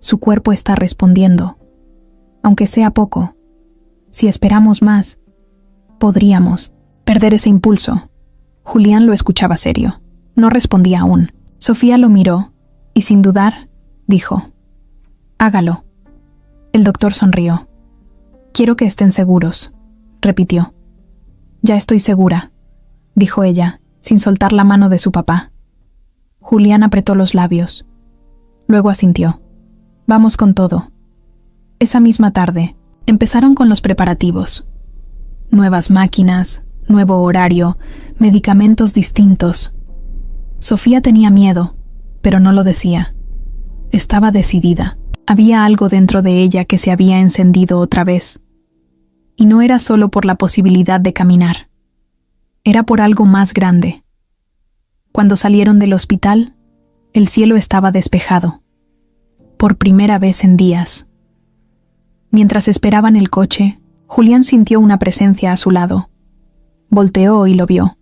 Su cuerpo está respondiendo. Aunque sea poco, si esperamos más, podríamos perder ese impulso. Julián lo escuchaba serio. No respondía aún. Sofía lo miró y, sin dudar, dijo: «Hágalo». El doctor sonrió. «Quiero que estén seguros», repitió. «Ya estoy segura», dijo ella, sin soltar la mano de su papá. Julián apretó los labios. Luego asintió. «Vamos con todo». Esa misma tarde, empezaron con los preparativos. Nuevas máquinas, nuevo horario, medicamentos distintos. Sofía tenía miedo, pero no lo decía. Estaba decidida. Había algo dentro de ella que se había encendido otra vez. Y no era solo por la posibilidad de caminar. Era por algo más grande. Cuando salieron del hospital, el cielo estaba despejado. Por primera vez en días. Mientras esperaban el coche, Julián sintió una presencia a su lado. Volteó y lo vio.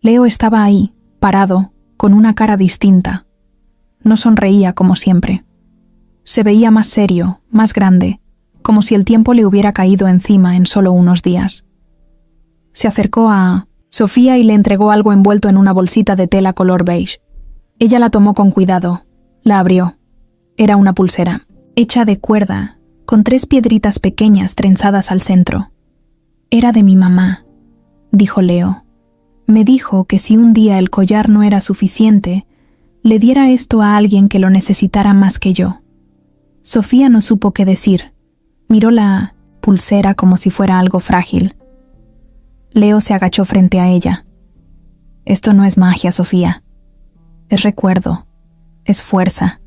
Leo estaba ahí, parado, con una cara distinta. No sonreía como siempre. Se veía más serio, más grande, como si el tiempo le hubiera caído encima en solo unos días. Se acercó a Sofía y le entregó algo envuelto en una bolsita de tela color beige. Ella la tomó con cuidado, la abrió. Era una pulsera, hecha de cuerda, con 3 piedritas pequeñas trenzadas al centro. «Era de mi mamá», dijo Leo. «Me dijo que si un día el collar no era suficiente, le diera esto a alguien que lo necesitara más que yo». Sofía no supo qué decir. Miró la pulsera como si fuera algo frágil. Leo se agachó frente a ella. «Esto no es magia, Sofía. Es recuerdo. Es fuerza.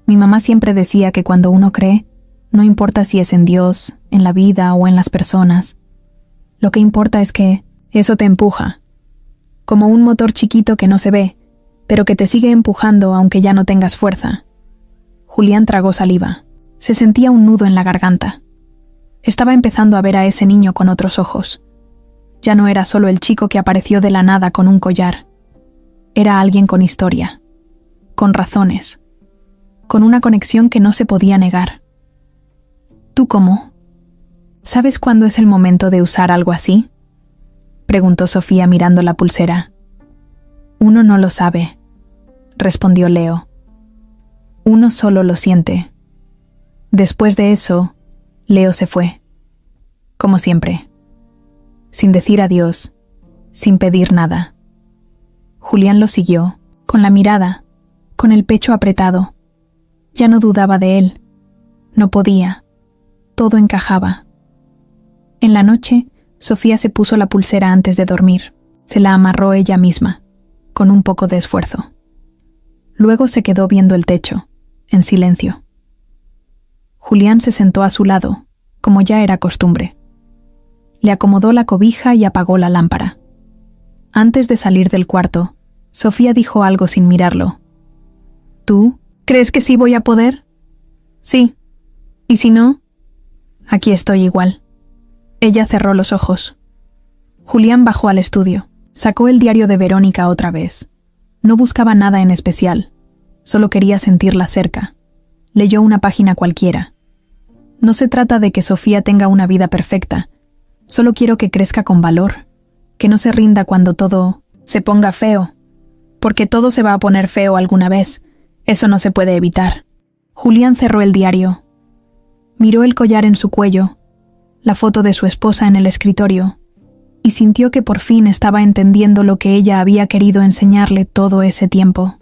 Mi mamá siempre decía que cuando uno cree, no importa si es en Dios, en la vida o en las personas. Lo que importa es que eso te empuja. Como un motor chiquito que no se ve, pero que te sigue empujando aunque ya no tengas fuerza». Julián tragó saliva. Se sentía un nudo en la garganta. Estaba empezando a ver a ese niño con otros ojos. Ya no era solo el chico que apareció de la nada con un collar. Era alguien con historia, con razones, con una conexión que no se podía negar. ¿Tú cómo? ¿Sabes cuándo es el momento de usar algo así?, preguntó Sofía mirando la pulsera. «Uno no lo sabe», respondió Leo. «Uno solo lo siente». Después de eso, Leo se fue. Como siempre. Sin decir adiós, sin pedir nada. Julián lo siguió, con la mirada, con el pecho apretado. Ya no dudaba de él. No podía. Todo encajaba. En la noche, Sofía se puso la pulsera antes de dormir. Se la amarró ella misma, con un poco de esfuerzo. Luego se quedó viendo el techo, en silencio. Julián se sentó a su lado, como ya era costumbre. Le acomodó la cobija y apagó la lámpara. Antes de salir del cuarto, Sofía dijo algo sin mirarlo. «¿Tú crees que sí voy a poder?» «Sí. ¿Y si no?» «Aquí estoy igual». Ella cerró los ojos. Julián bajó al estudio. Sacó el diario de Verónica otra vez. No buscaba nada en especial. Solo quería sentirla cerca. Leyó una página cualquiera. No se trata de que Sofía tenga una vida perfecta. Solo quiero que crezca con valor. Que no se rinda cuando todo se ponga feo. porque todo se va a poner feo alguna vez. Eso no se puede evitar. Julián cerró el diario. Miró el collar en su cuello, la foto de su esposa en el escritorio, y sintió que por fin estaba entendiendo lo que ella había querido enseñarle todo ese tiempo.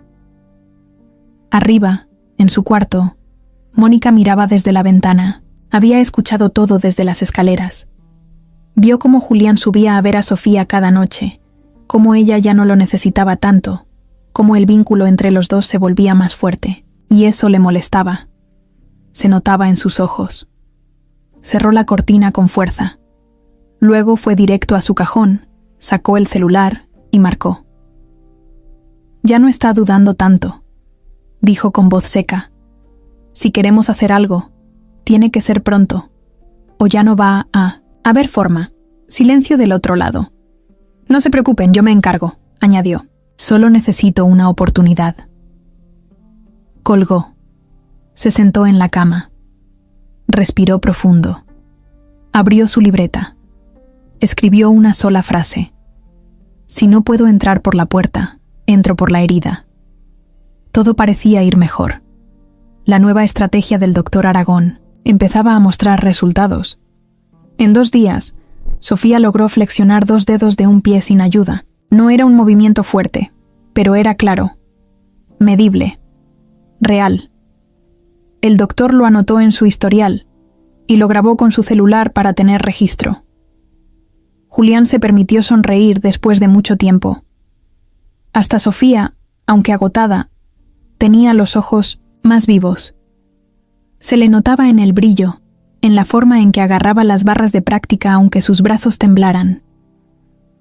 Arriba, en su cuarto, Mónica miraba desde la ventana. Había escuchado todo desde las escaleras. Vio cómo Julián subía a ver a Sofía cada noche, cómo ella ya no lo necesitaba tanto, cómo el vínculo entre los dos se volvía más fuerte, y eso le molestaba. Se notaba en sus ojos. Cerró la cortina con fuerza. Luego fue directo a su cajón, sacó el celular y marcó. «Ya no está dudando tanto», dijo con voz seca. «Si queremos hacer algo, tiene que ser pronto, o ya no va a haber forma». Silencio del otro lado. «No se preocupen, yo me encargo», añadió. «Solo necesito una oportunidad». Colgó. Se sentó en la cama. Respiró profundo. Abrió su libreta. Escribió una sola frase. «Si no puedo entrar por la puerta, entro por la herida». Todo parecía ir mejor. La nueva estrategia del doctor Aragón empezaba a mostrar resultados. En 2 días, Sofía logró flexionar 2 dedos de un pie sin ayuda. No era un movimiento fuerte, pero era claro, medible, real. El doctor lo anotó en su historial y lo grabó con su celular para tener registro. Julián se permitió sonreír después de mucho tiempo. Hasta Sofía, aunque agotada, tenía los ojos más vivos. Se le notaba en el brillo, en la forma en que agarraba las barras de práctica aunque sus brazos temblaran.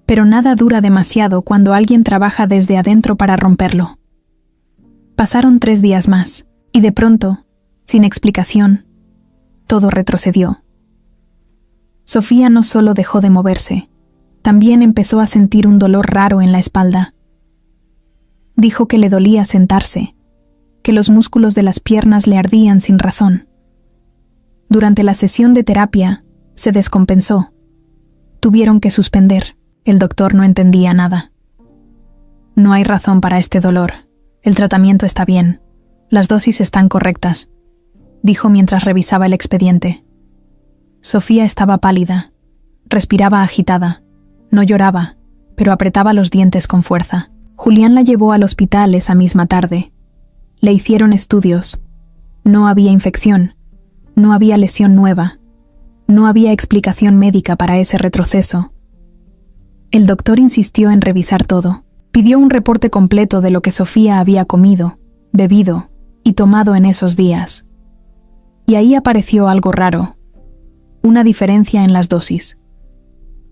Pero nada dura demasiado cuando alguien trabaja desde adentro para romperlo. Pasaron 3 días más, y de pronto, sin explicación, todo retrocedió. Sofía no solo dejó de moverse, también empezó a sentir un dolor raro en la espalda. Dijo que le dolía sentarse, que los músculos de las piernas le ardían sin razón. Durante la sesión de terapia, se descompensó. Tuvieron que suspender. El doctor no entendía nada. «No hay razón para este dolor. El tratamiento está bien. Las dosis están correctas», dijo mientras revisaba el expediente. Sofía estaba pálida. Respiraba agitada. No lloraba, pero apretaba los dientes con fuerza. Julián la llevó al hospital esa misma tarde. Le hicieron estudios. No había infección. No había lesión nueva. No había explicación médica para ese retroceso. El doctor insistió en revisar todo. Pidió un reporte completo de lo que Sofía había comido, bebido y tomado en esos días. Y ahí apareció algo raro. Una diferencia en las dosis.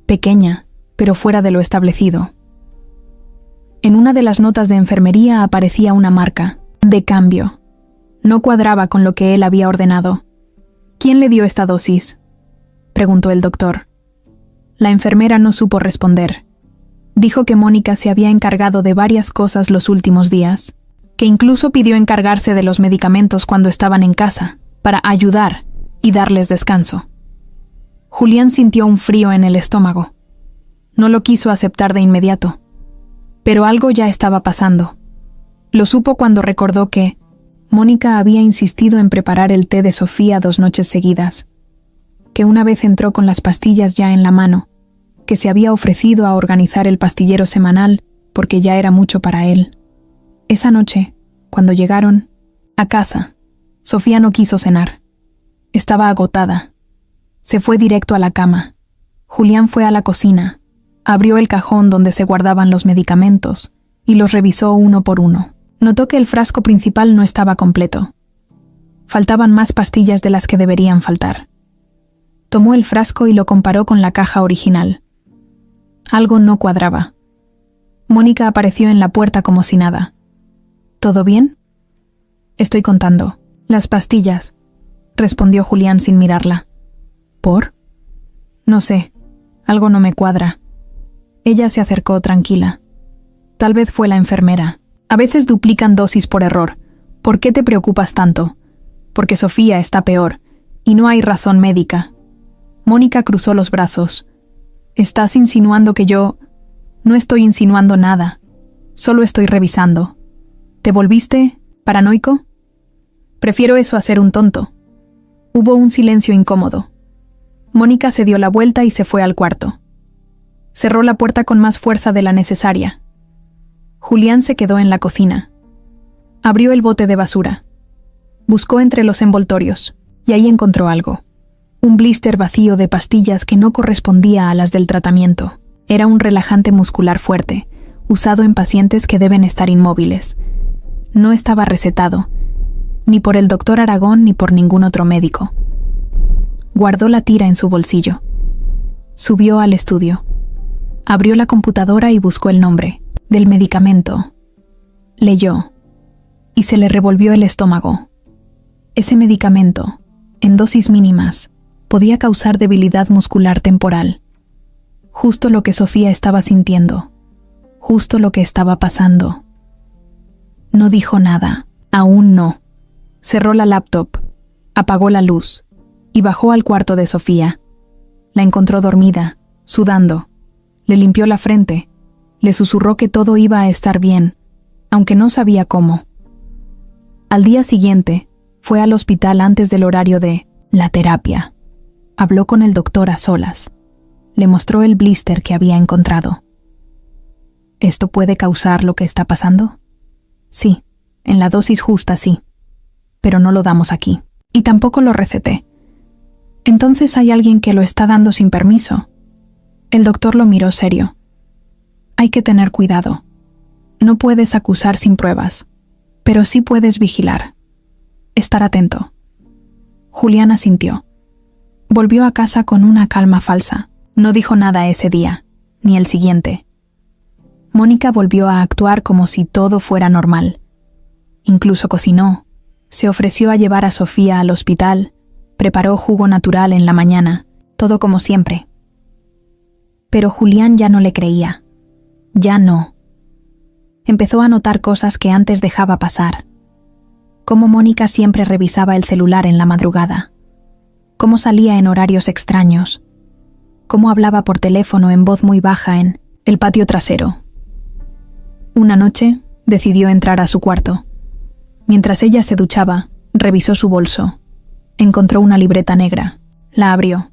Pequeña, pero fuera de lo establecido. En una de las notas de enfermería aparecía una marca, de cambio. No cuadraba con lo que él había ordenado. «¿Quién le dio esta dosis?», preguntó el doctor. La enfermera no supo responder. Dijo que Mónica se había encargado de varias cosas los últimos días, que incluso pidió encargarse de los medicamentos cuando estaban en casa, para ayudar y darles descanso. Julián sintió un frío en el estómago. No lo quiso aceptar de inmediato, pero algo ya estaba pasando. Lo supo cuando recordó que Mónica había insistido en preparar el té de Sofía 2 noches seguidas, que una vez entró con las pastillas ya en la mano, que se había ofrecido a organizar el pastillero semanal porque ya era mucho para él. Esa noche, cuando llegaron a casa, Sofía no quiso cenar. Estaba agotada. Se fue directo a la cama. Julián fue a la cocina, abrió el cajón donde se guardaban los medicamentos y los revisó uno por uno. Notó que el frasco principal no estaba completo. Faltaban más pastillas de las que deberían faltar. Tomó el frasco y lo comparó con la caja original. Algo no cuadraba. Mónica apareció en la puerta como si nada. ¿Todo bien? «Estoy contando. Las pastillas», respondió Julián sin mirarla. «¿Por?» «No sé. Algo no me cuadra». Ella se acercó tranquila. Tal vez fue la enfermera. «A veces duplican dosis por error. ¿Por qué te preocupas tanto?» «Porque Sofía está peor, y no hay razón médica». Mónica cruzó los brazos. «¿Estás insinuando que yo...?» «No estoy insinuando nada. Solo estoy revisando. ¿Te volviste paranoico? Prefiero eso a ser un tonto. Hubo un silencio incómodo. Mónica se dio la vuelta y se fue al cuarto. Cerró la puerta con más fuerza de la necesaria. Julián se quedó en la cocina. Abrió el bote de basura. Buscó entre los envoltorios, y ahí encontró algo. Un blister vacío de pastillas que no correspondía a las del tratamiento. Era un relajante muscular fuerte, usado en pacientes que deben estar inmóviles. No estaba recetado, ni por el doctor Aragón ni por ningún otro médico. Guardó la tira en su bolsillo. Subió al estudio. Abrió la computadora y buscó el nombre del medicamento. Leyó, y se le revolvió el estómago. Ese medicamento, en dosis mínimas, podía causar debilidad muscular temporal. Justo lo que Sofía estaba sintiendo. Justo lo que estaba pasando. No dijo nada. Aún no. Cerró la laptop, apagó la luz y bajó al cuarto de Sofía. La encontró dormida, sudando. Le limpió la frente. Le susurró que todo iba a estar bien, aunque no sabía cómo. Al día siguiente, fue al hospital antes del horario de la terapia. Habló con el doctor a solas. Le mostró el blister que había encontrado. ¿Esto puede causar lo que está pasando? Sí, en la dosis justa sí. Pero no lo damos aquí. Y tampoco lo receté. Entonces hay alguien que lo está dando sin permiso. El doctor lo miró serio. Hay que tener cuidado. No puedes acusar sin pruebas, pero sí puedes vigilar. Estar atento. Julián asintió. Volvió a casa con una calma falsa. No dijo nada ese día, ni el siguiente. Mónica volvió a actuar como si todo fuera normal. Incluso cocinó. Se ofreció a llevar a Sofía al hospital. Preparó jugo natural en la mañana. Todo como siempre. Pero Julián ya no le creía. Ya no. Empezó a notar cosas que antes dejaba pasar. Cómo Mónica siempre revisaba el celular en la madrugada. Cómo salía en horarios extraños. Cómo hablaba por teléfono en voz muy baja en el patio trasero. Una noche, decidió entrar a su cuarto. Mientras ella se duchaba, revisó su bolso. Encontró una libreta negra. La abrió.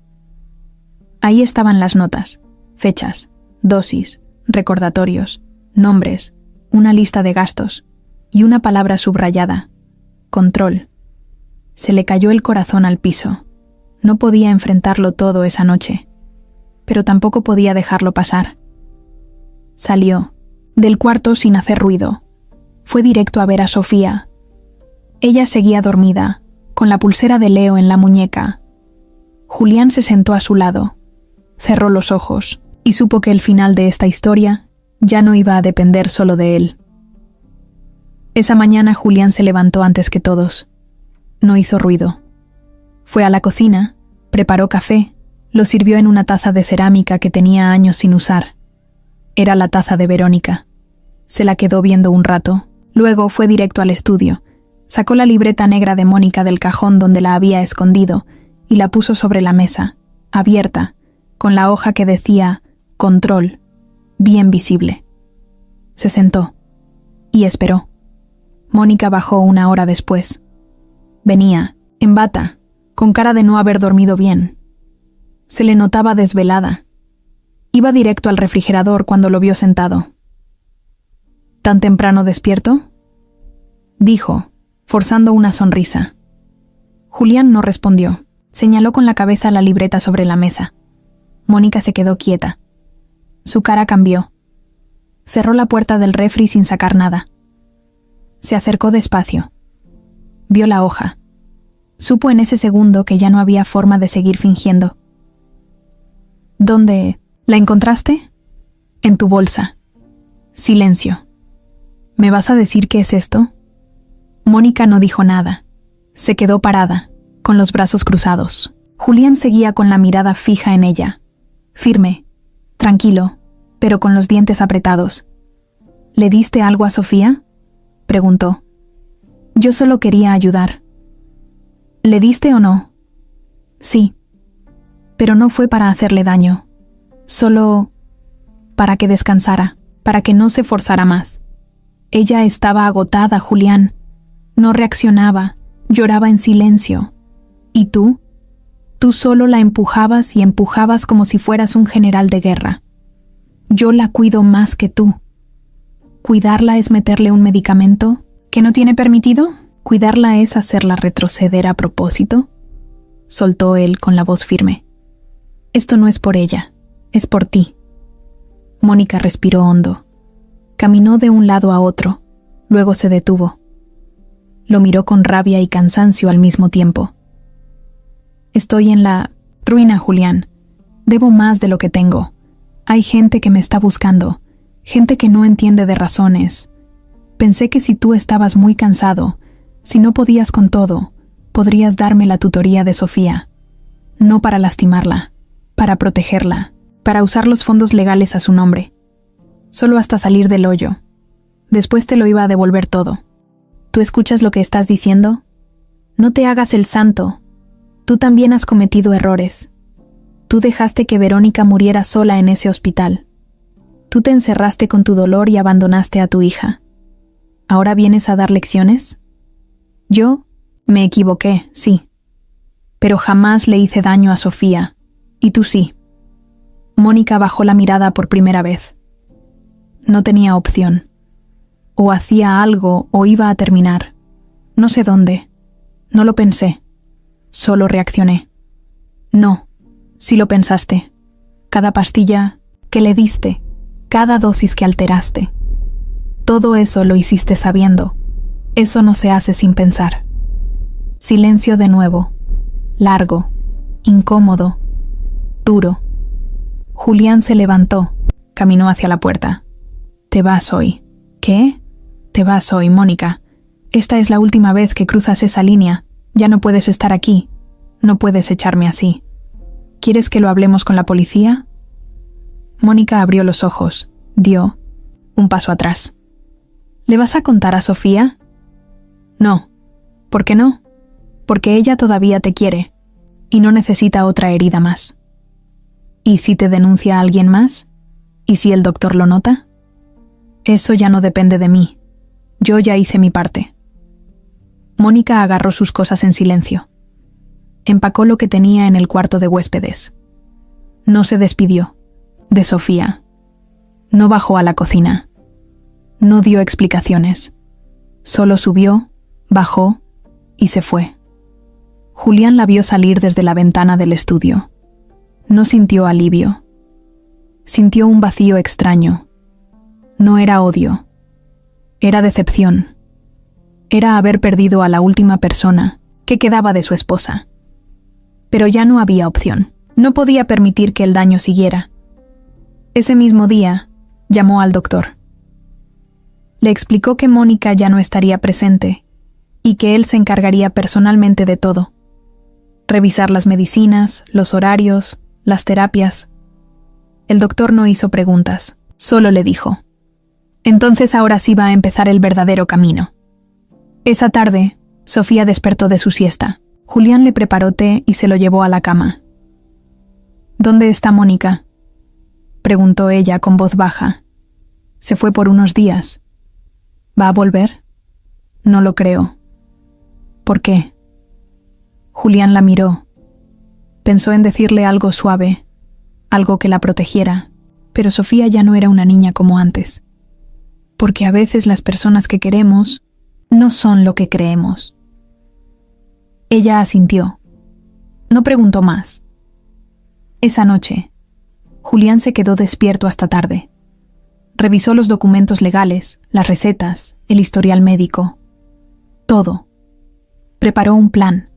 Ahí estaban las notas, fechas, dosis, recordatorios, nombres, una lista de gastos y una palabra subrayada: control. Se le cayó el corazón al piso. No podía enfrentarlo todo esa noche, pero tampoco podía dejarlo pasar. Salió del cuarto sin hacer ruido. Fue directo a ver a Sofía. Ella seguía dormida, con la pulsera de Leo en la muñeca. Julián se sentó a su lado, cerró los ojos y supo que el final de esta historia ya no iba a depender solo de él. Esa mañana Julián se levantó antes que todos. No hizo ruido. Fue a la cocina, preparó café, lo sirvió en una taza de cerámica que tenía años sin usar. Era la taza de Verónica. Se la quedó viendo un rato, luego fue directo al estudio. Sacó la libreta negra de Mónica del cajón donde la había escondido y la puso sobre la mesa, abierta, con la hoja que decía «Control», bien visible. Se sentó y esperó. Mónica bajó 1 hora después. Venía, en bata, con cara de no haber dormido bien. Se le notaba desvelada. Iba directo al refrigerador cuando lo vio sentado. ¿Tan temprano despierto?, dijo, forzando una sonrisa. Julián no respondió. Señaló con la cabeza la libreta sobre la mesa. Mónica se quedó quieta. Su cara cambió. Cerró la puerta del refri sin sacar nada. Se acercó despacio. Vio la hoja. Supo en ese segundo que ya no había forma de seguir fingiendo. ¿Dónde la encontraste? En tu bolsa. Silencio. ¿Me vas a decir qué es esto? Mónica no dijo nada. Se quedó parada, con los brazos cruzados. Julián seguía con la mirada fija en ella. Firme, tranquilo, pero con los dientes apretados. ¿Le diste algo a Sofía?, preguntó. Yo solo quería ayudar. ¿Le diste o no? Sí, pero no fue para hacerle daño. Solo para que descansara, para que no se forzara más. Ella estaba agotada, Julián. No reaccionaba, lloraba en silencio. ¿Y tú? Tú solo la empujabas y empujabas como si fueras un general de guerra. Yo la cuido más que tú. ¿Cuidarla es meterle un medicamento que no tiene permitido? ¿Cuidarla es hacerla retroceder a propósito? Soltó él con la voz firme. Esto no es por ella, es por ti. Mónica respiró hondo. Caminó de un lado a otro, luego se detuvo. Lo miró con rabia y cansancio al mismo tiempo. Estoy en la ruina, Julián. Debo más de lo que tengo. Hay gente que me está buscando, gente que no entiende de razones. Pensé que si tú estabas muy cansado, si no podías con todo, podrías darme la tutoría de Sofía. No para lastimarla, para protegerla, para usar los fondos legales a su nombre. Solo hasta salir del hoyo. Después te lo iba a devolver todo. ¿Tú escuchas lo que estás diciendo? No te hagas el santo. Tú también has cometido errores. Tú dejaste que Verónica muriera sola en ese hospital. Tú te encerraste con tu dolor y abandonaste a tu hija. ¿Ahora vienes a dar lecciones? Yo me equivoqué, sí. Pero jamás le hice daño a Sofía. Y tú sí. Mónica bajó la mirada por primera vez. No tenía opción. O hacía algo o iba a terminar. No sé dónde. No lo pensé. Solo reaccioné. No, sí lo pensaste. Cada pastilla que le diste, cada dosis que alteraste. Todo eso lo hiciste sabiendo. Eso no se hace sin pensar. Silencio de nuevo. Largo, incómodo, duro. Julián se levantó, caminó hacia la puerta. Te vas hoy. ¿Qué? Te vas hoy, Mónica. Esta es la última vez que cruzas esa línea. Ya no puedes estar aquí. No puedes echarme así. ¿Quieres que lo hablemos con la policía? Mónica abrió los ojos, dio un paso atrás. ¿Le vas a contar a Sofía? No. ¿Por qué no? Porque ella todavía te quiere y no necesita otra herida más. ¿Y si te denuncia a alguien más? ¿Y si el doctor lo nota? Eso ya no depende de mí. Yo ya hice mi parte. Mónica agarró sus cosas en silencio. Empacó lo que tenía en el cuarto de huéspedes. No se despidió de Sofía. No bajó a la cocina. No dio explicaciones. Solo subió, bajó y se fue. Julián la vio salir desde la ventana del estudio. No sintió alivio. Sintió un vacío extraño. No era odio. Era decepción. Era haber perdido a la última persona que quedaba de su esposa. Pero ya no había opción. No podía permitir que el daño siguiera. Ese mismo día, llamó al doctor. Le explicó que Mónica ya no estaría presente y que él se encargaría personalmente de todo. Revisar las medicinas, los horarios, las terapias. El doctor no hizo preguntas, solo le dijo. Entonces ahora sí va a empezar el verdadero camino. Esa tarde, Sofía despertó de su siesta. Julián le preparó té y se lo llevó a la cama. ¿Dónde está Mónica?, preguntó ella con voz baja. Se fue por unos días. ¿Va a volver? No lo creo. ¿Por qué? Julián la miró. Pensó en decirle algo suave, algo que la protegiera, pero Sofía ya no era una niña como antes. Porque a veces las personas que queremos no son lo que creemos. Ella asintió. No preguntó más. Esa noche, Julián se quedó despierto hasta tarde. Revisó los documentos legales, las recetas, el historial médico. Todo. Preparó un plan.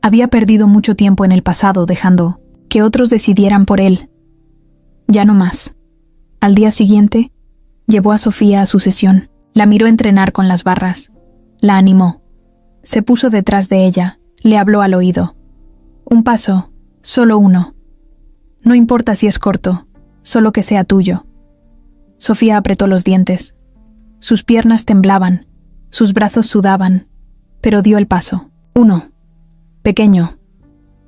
Había perdido mucho tiempo en el pasado dejando que otros decidieran por él. Ya no más. Al día siguiente, llevó a Sofía a su sesión. La miró entrenar con las barras. La animó. Se puso detrás de ella. Le habló al oído. Un paso, solo uno. No importa si es corto, solo que sea tuyo. Sofía apretó los dientes. Sus piernas temblaban, sus brazos sudaban, pero dio el paso. Uno. Pequeño.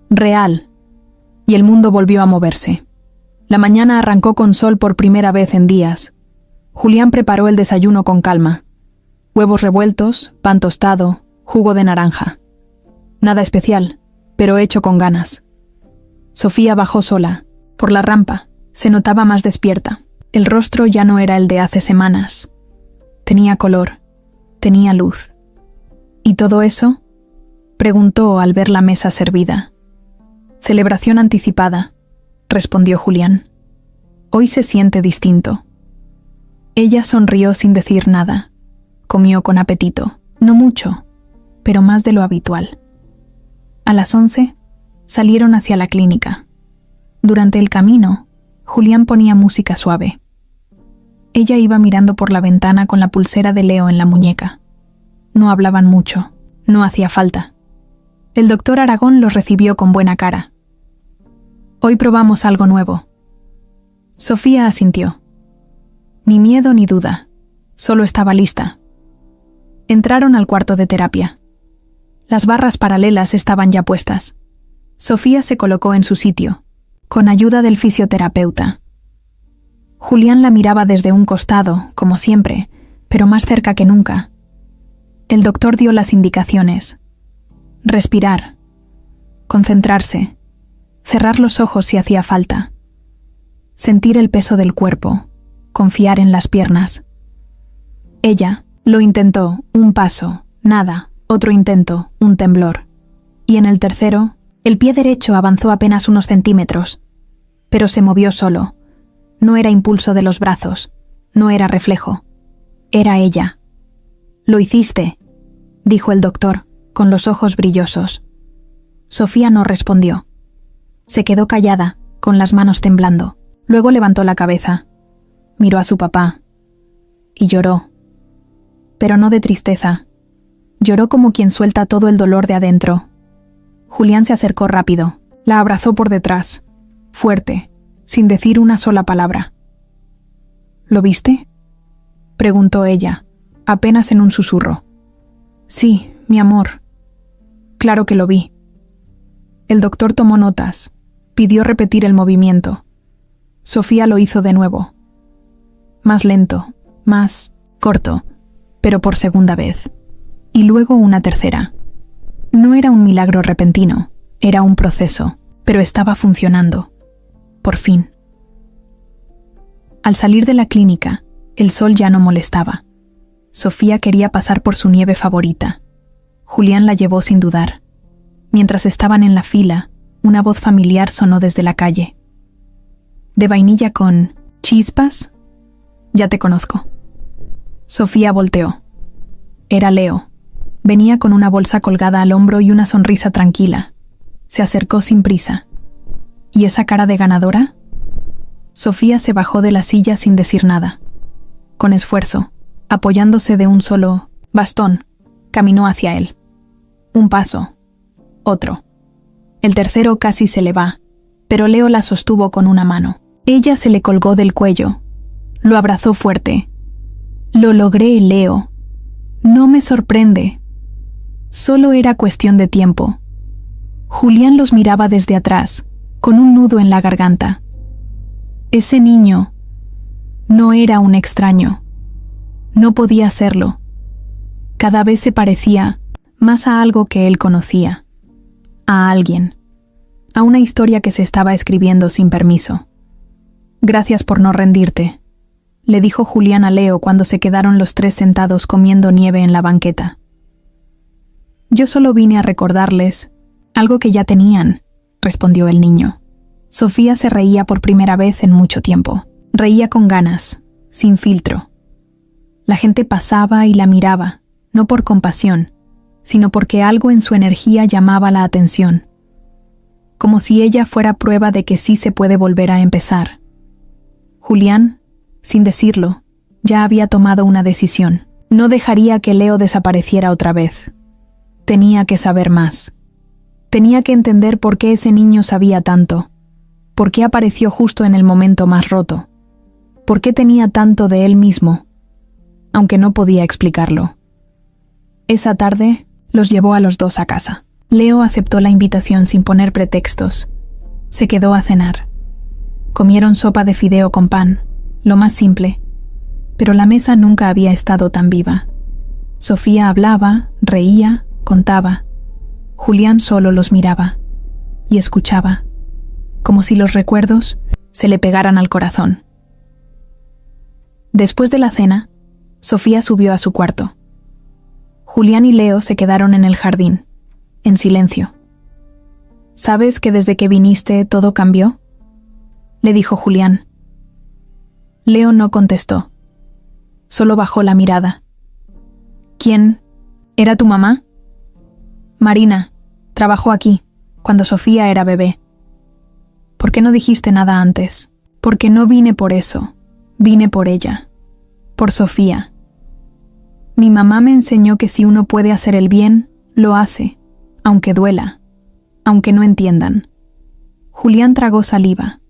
Real. Y el mundo volvió a moverse. La mañana arrancó con sol por primera vez en días. Julián preparó el desayuno con calma. Huevos revueltos, pan tostado, jugo de naranja. Nada especial, pero hecho con ganas. Sofía bajó sola. Por la rampa, se notaba más despierta. El rostro ya no era el de hace semanas. Tenía color, tenía luz. ¿Y todo eso? Preguntó al ver la mesa servida. Celebración anticipada, respondió Julián. Hoy se siente distinto. Ella sonrió sin decir nada. Comió con apetito, no mucho, pero más de lo habitual. A las 11, salieron hacia la clínica. Durante el camino, Julián ponía música suave. Ella iba mirando por la ventana con la pulsera de Leo en la muñeca. No hablaban mucho, no hacía falta. El doctor Aragón los recibió con buena cara. Hoy probamos algo nuevo. Sofía asintió. Ni miedo ni duda, solo estaba lista. Entraron al cuarto de terapia. Las barras paralelas estaban ya puestas. Sofía se colocó en su sitio, con ayuda del fisioterapeuta. Julián la miraba desde un costado, como siempre, pero más cerca que nunca. El doctor dio las indicaciones. Respirar, concentrarse, cerrar los ojos si hacía falta, sentir el peso del cuerpo, confiar en las piernas. Ella lo intentó, un paso, nada, otro intento, un temblor. Y en el tercero, el pie derecho avanzó apenas unos centímetros, pero se movió solo. No era impulso de los brazos, no era reflejo, era ella. «Lo hiciste», dijo el doctor, con los ojos brillosos. Sofía no respondió. Se quedó callada, con las manos temblando. Luego levantó la cabeza. Miró a su papá. Y lloró. Pero no de tristeza. Lloró como quien suelta todo el dolor de adentro. Julián se acercó rápido. La abrazó por detrás. Fuerte, sin decir una sola palabra. «¿Lo viste?», preguntó ella, apenas en un susurro. «Sí, mi amor. Claro que lo vi». El doctor tomó notas. Pidió repetir el movimiento. Sofía lo hizo de nuevo. Más lento, más corto, pero por segunda vez. Y luego una tercera. No era un milagro repentino, era un proceso, pero estaba funcionando. Por fin. Al salir de la clínica, el sol ya no molestaba. Sofía quería pasar por su nieve favorita. Julián la llevó sin dudar. Mientras estaban en la fila, una voz familiar sonó desde la calle. «¿De vainilla con chispas? Ya te conozco». Sofía volteó. Era Leo. Venía con una bolsa colgada al hombro y una sonrisa tranquila. Se acercó sin prisa. ¿Y esa cara de ganadora? Sofía se bajó de la silla sin decir nada. Con esfuerzo, apoyándose de un solo bastón, caminó hacia él. Un paso. Otro. El tercero casi se le va, pero Leo la sostuvo con una mano. Ella se le colgó del cuello. Lo abrazó fuerte. «Lo logré, Leo. No me sorprende». Solo era cuestión de tiempo. Julián los miraba desde atrás, con un nudo en la garganta. Ese niño no era un extraño. No podía serlo. Cada vez se parecía más a algo que él conocía. A alguien. A una historia que se estaba escribiendo sin permiso. «Gracias por no rendirte», le dijo Julián a Leo cuando se quedaron los tres sentados comiendo nieve en la banqueta. «Yo solo vine a recordarles algo que ya tenían», respondió el niño. Sofía se reía por primera vez en mucho tiempo. Reía con ganas, sin filtro. La gente pasaba y la miraba, no por compasión, sino porque algo en su energía llamaba la atención. Como si ella fuera prueba de que sí se puede volver a empezar. Julián, sin decirlo, ya había tomado una decisión. No dejaría que Leo desapareciera otra vez. Tenía que saber más. Tenía que entender por qué ese niño sabía tanto. ¿Por qué apareció justo en el momento más roto? ¿Por qué tenía tanto de él mismo? Aunque no podía explicarlo. Esa tarde los llevó a los dos a casa. Leo aceptó la invitación sin poner pretextos. Se quedó a cenar. Comieron sopa de fideo con pan, lo más simple, pero la mesa nunca había estado tan viva. Sofía hablaba, reía, contaba. Julián solo los miraba y escuchaba, como si los recuerdos se le pegaran al corazón. Después de la cena, Sofía subió a su cuarto. Julián y Leo se quedaron en el jardín, en silencio. ¿Sabes que desde que viniste todo cambió?, le dijo Julián. Leo no contestó. Solo bajó la mirada. ¿Quién? ¿Era tu mamá? Marina. Trabajó aquí, cuando Sofía era bebé. ¿Por qué no dijiste nada antes? Porque no vine por eso. Vine por ella. Por Sofía. Mi mamá me enseñó que si uno puede hacer el bien, lo hace, aunque duela, aunque no entiendan. Julián tragó saliva.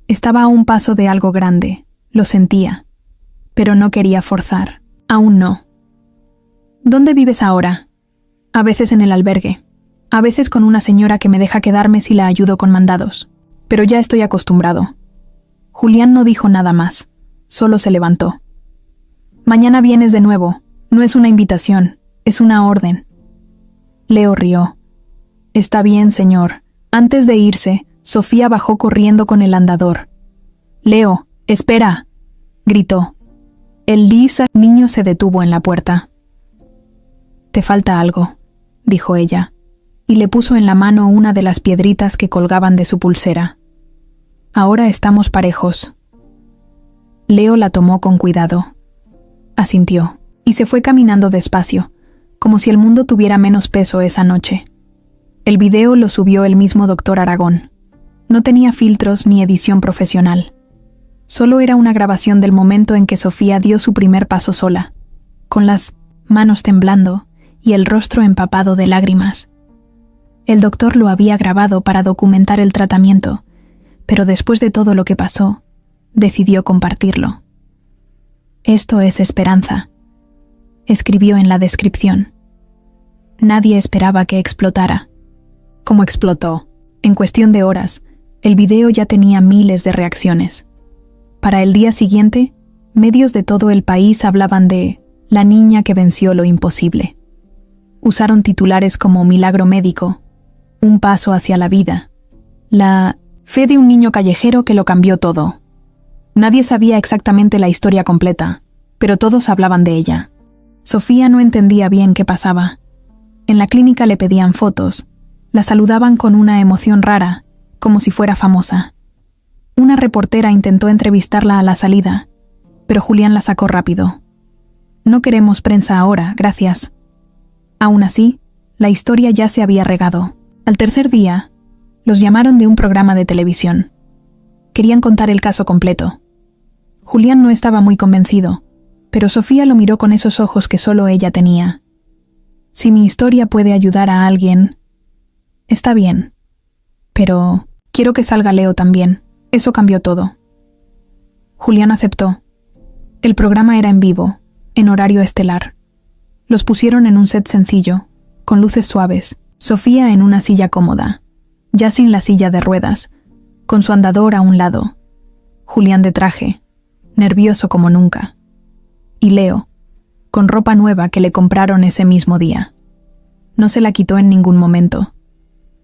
Estaba a un paso de algo grande, lo sentía, pero no quería forzar. Aún no. ¿Dónde vives ahora? A veces en el albergue, a veces con una señora que me deja quedarme si la ayudo con mandados, pero ya estoy acostumbrado. Julián no dijo nada más, solo se levantó. Mañana vienes de nuevo, no es una invitación, es una orden. Leo rió. Está bien, señor. Antes de irse, Sofía bajó corriendo con el andador. Leo, espera, gritó. El niño se detuvo en la puerta. Te falta algo, dijo ella, y le puso en la mano una de las piedritas que colgaban de su pulsera. Ahora estamos parejos. Leo la tomó con cuidado. Asintió, y se fue caminando despacio, como si el mundo tuviera menos peso esa noche. El video lo subió el mismo doctor Aragón. No tenía filtros ni edición profesional. Solo era una grabación del momento en que Sofía dio su primer paso sola, con las manos temblando y el rostro empapado de lágrimas. El doctor lo había grabado para documentar el tratamiento, pero después de todo lo que pasó, decidió compartirlo. Esto es esperanza, escribió en la descripción. Nadie esperaba que explotara. Como explotó, en cuestión de horas, el video ya tenía miles de reacciones. Para el día siguiente, medios de todo el país hablaban de la niña que venció lo imposible. Usaron titulares como Milagro médico, Un paso hacia la vida, la fe de un niño callejero que lo cambió todo. Nadie sabía exactamente la historia completa, pero todos hablaban de ella. Sofía no entendía bien qué pasaba. En la clínica le pedían fotos, la saludaban con una emoción rara, como si fuera famosa. Una reportera intentó entrevistarla a la salida, pero Julián la sacó rápido. No queremos prensa ahora, gracias. Aún así, la historia ya se había regado. Al tercer día, los llamaron de un programa de televisión. Querían contar el caso completo. Julián no estaba muy convencido, pero Sofía lo miró con esos ojos que solo ella tenía. Si mi historia puede ayudar a alguien, está bien. Pero quiero que salga Leo también. Eso cambió todo. Julián aceptó. El programa era en vivo, en horario estelar. Los pusieron en un set sencillo, con luces suaves, Sofía en una silla cómoda, ya sin la silla de ruedas, con su andador a un lado. Julián de traje, nervioso como nunca. Y Leo, con ropa nueva que le compraron ese mismo día. No se la quitó en ningún momento.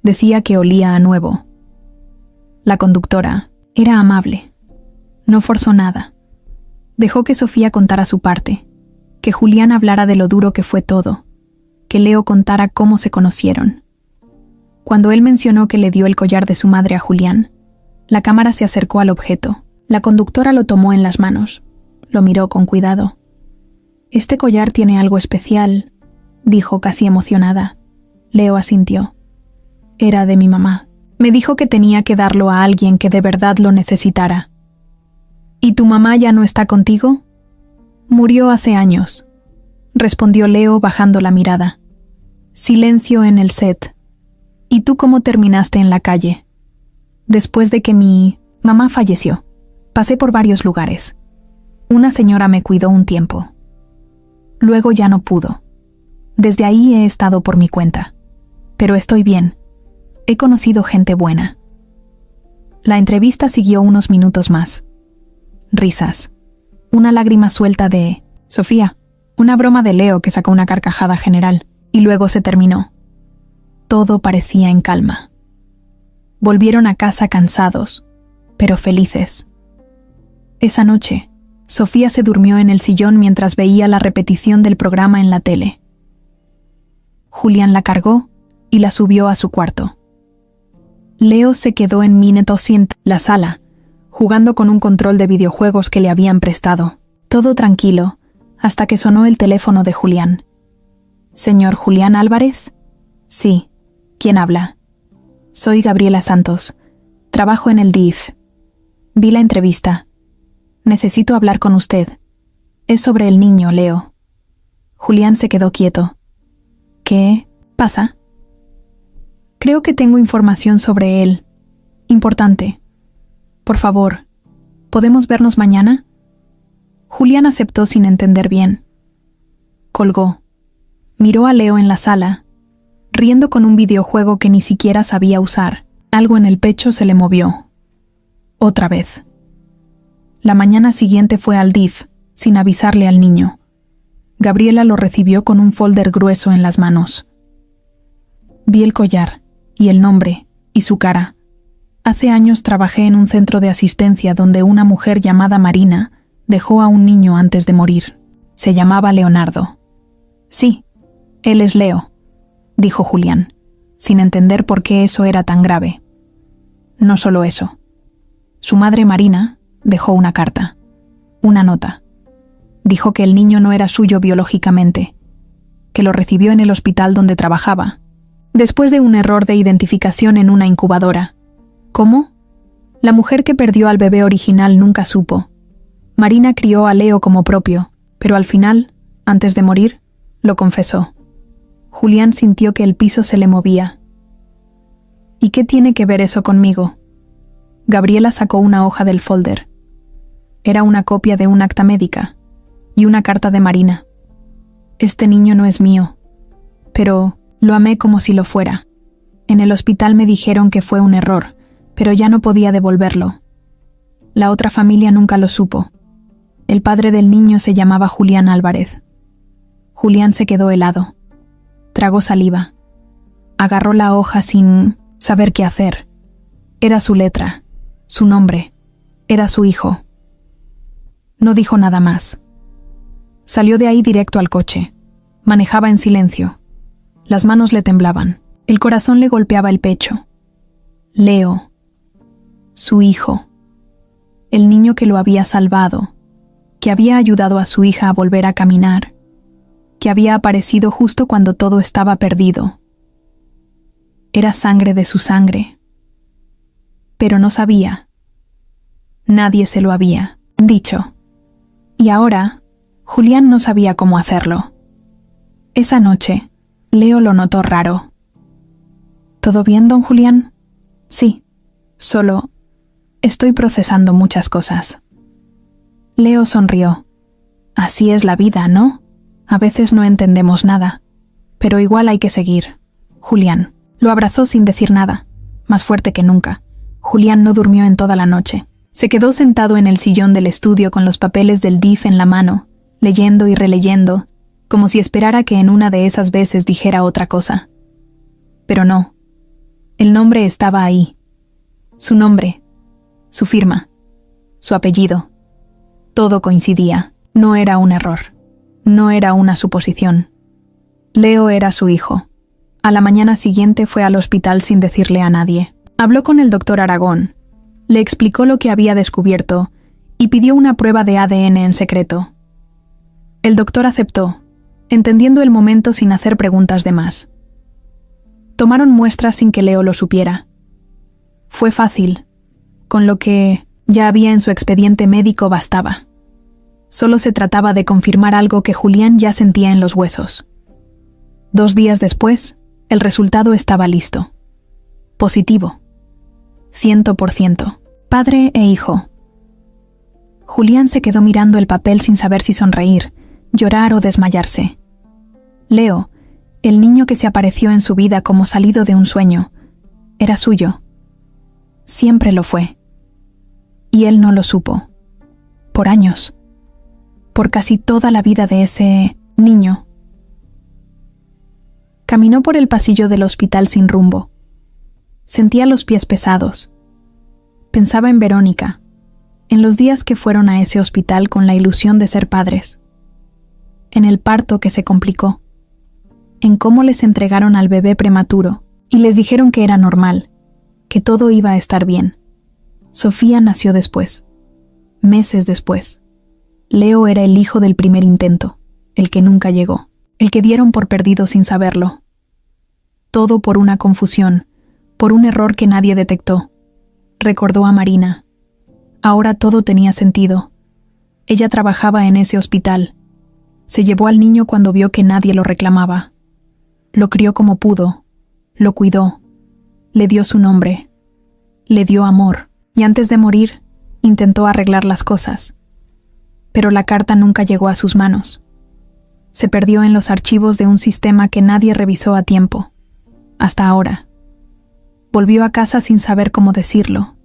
Decía que olía a nuevo. La conductora era amable. No forzó nada. Dejó que Sofía contara su parte, que Julián hablara de lo duro que fue todo, que Leo contara cómo se conocieron. Cuando él mencionó que le dio el collar de su madre a Julián, la cámara se acercó al objeto. La conductora lo tomó en las manos. Lo miró con cuidado. «Este collar tiene algo especial», dijo casi emocionada. Leo asintió. «Era de mi mamá. Me dijo que tenía que darlo a alguien que de verdad lo necesitara». «¿Y tu mamá ya no está contigo?» «Murió hace años», respondió Leo bajando la mirada. Silencio en el set. «¿Y tú cómo terminaste en la calle?» «Después de que mi mamá falleció, pasé por varios lugares. Una señora me cuidó un tiempo. Luego ya no pudo. Desde ahí he estado por mi cuenta. Pero estoy bien. He conocido gente buena». La entrevista siguió unos minutos más. Risas. una lágrima suelta de Sofía, una broma de Leo que sacó una carcajada general, y luego se terminó. Todo parecía en calma. Volvieron a casa cansados, pero felices. Esa noche, Sofía se durmió en el sillón mientras veía la repetición del programa en la tele. Julián la cargó y la subió a su cuarto. Leo se quedó en la sala, jugando con un control de videojuegos que le habían prestado. Todo tranquilo, hasta que sonó el teléfono de Julián. ¿Señor Julián Álvarez? Sí. ¿Quién habla? Soy Gabriela Santos. Trabajo en el DIF. Vi la entrevista. Necesito hablar con usted. Es sobre el niño, Leo. Julián se quedó quieto. ¿Qué pasa? Creo que tengo información sobre él. Importante. Por favor, ¿podemos vernos mañana? Julián aceptó sin entender bien. Colgó. Miró a Leo en la sala, riendo con un videojuego que ni siquiera sabía usar. Algo en el pecho se le movió. Otra vez. La mañana siguiente fue al DIF, sin avisarle al niño. Gabriela lo recibió con un folder grueso en las manos. Vi el collar, y el nombre, y su cara. Hace años trabajé en un centro de asistencia donde una mujer llamada Marina dejó a un niño antes de morir. Se llamaba Leonardo. Sí, él es Leo, dijo Julián, sin entender por qué eso era tan grave. No solo eso. Su madre Marina dejó una carta, una nota. Dijo que el niño no era suyo biológicamente, que lo recibió en el hospital donde trabajaba, después de un error de identificación en una incubadora. ¿Cómo? La mujer que perdió al bebé original nunca supo. Marina crió a Leo como propio, pero al final, antes de morir, lo confesó. Julián sintió que el piso se le movía. ¿Y qué tiene que ver eso conmigo? Gabriela sacó una hoja del folder. Era una copia de un acta médica y una carta de Marina. Este niño no es mío, pero lo amé como si lo fuera. En el hospital me dijeron que fue un error, pero ya no podía devolverlo. La otra familia nunca lo supo. El padre del niño se llamaba Julián Álvarez. Julián se quedó helado. Tragó saliva. Agarró la hoja sin saber qué hacer. Era su letra, su nombre, era su hijo. No dijo nada más. Salió de ahí directo al coche. Manejaba en silencio. Las manos le temblaban. El corazón le golpeaba el pecho. Leo. Su hijo. El niño que lo había salvado, que había ayudado a su hija a volver a caminar, que había aparecido justo cuando todo estaba perdido. Era sangre de su sangre. Pero no sabía. Nadie se lo había dicho. Y ahora, Julián no sabía cómo hacerlo. Esa noche, Leo lo notó raro. ¿Todo bien, don Julián? Sí, solo estoy procesando muchas cosas. Leo sonrió. Así es la vida, ¿no? A veces no entendemos nada, pero igual hay que seguir. Julián lo abrazó sin decir nada, más fuerte que nunca. Julián no durmió en toda la noche. Se quedó sentado en el sillón del estudio con los papeles del DIF en la mano, leyendo y releyendo, como si esperara que en una de esas veces dijera otra cosa. Pero no. El nombre estaba ahí. Su nombre, su firma, su apellido. Todo coincidía. No era un error. No era una suposición. Leo era su hijo. A la mañana siguiente fue al hospital sin decirle a nadie. Habló con el doctor Aragón. Le explicó lo que había descubierto y pidió una prueba de ADN en secreto. El doctor aceptó, entendiendo el momento sin hacer preguntas de más. Tomaron muestras sin que Leo lo supiera. Fue fácil. Con lo que ya había en su expediente médico bastaba. Solo se trataba de confirmar algo que Julián ya sentía en los huesos. 2 días después, el resultado estaba listo. Positivo. 100%. Padre e hijo. Julián se quedó mirando el papel sin saber si sonreír, llorar o desmayarse. Leo, el niño que se apareció en su vida como salido de un sueño, era suyo. Siempre lo fue. Y él no lo supo. Por años. por casi toda la vida de ese niño. Caminó por el pasillo del hospital sin rumbo. Sentía los pies pesados. Pensaba en Verónica, en los días que fueron a ese hospital con la ilusión de ser padres, en el parto que se complicó, en cómo les entregaron al bebé prematuro y les dijeron que era normal, que todo iba a estar bien. Sofía nació después, meses después. Leo era el hijo del primer intento, el que nunca llegó, el que dieron por perdido sin saberlo. Todo por una confusión, por un error que nadie detectó. Recordó a Marina. Ahora todo tenía sentido. Ella trabajaba en ese hospital. Se llevó al niño cuando vio que nadie lo reclamaba. Lo crió como pudo, lo cuidó, le dio su nombre, le dio amor, y antes de morir, intentó arreglar las cosas. Pero la carta nunca llegó a sus manos. Se perdió en los archivos de un sistema que nadie revisó a tiempo, hasta ahora. Volvió a casa sin saber cómo decirlo.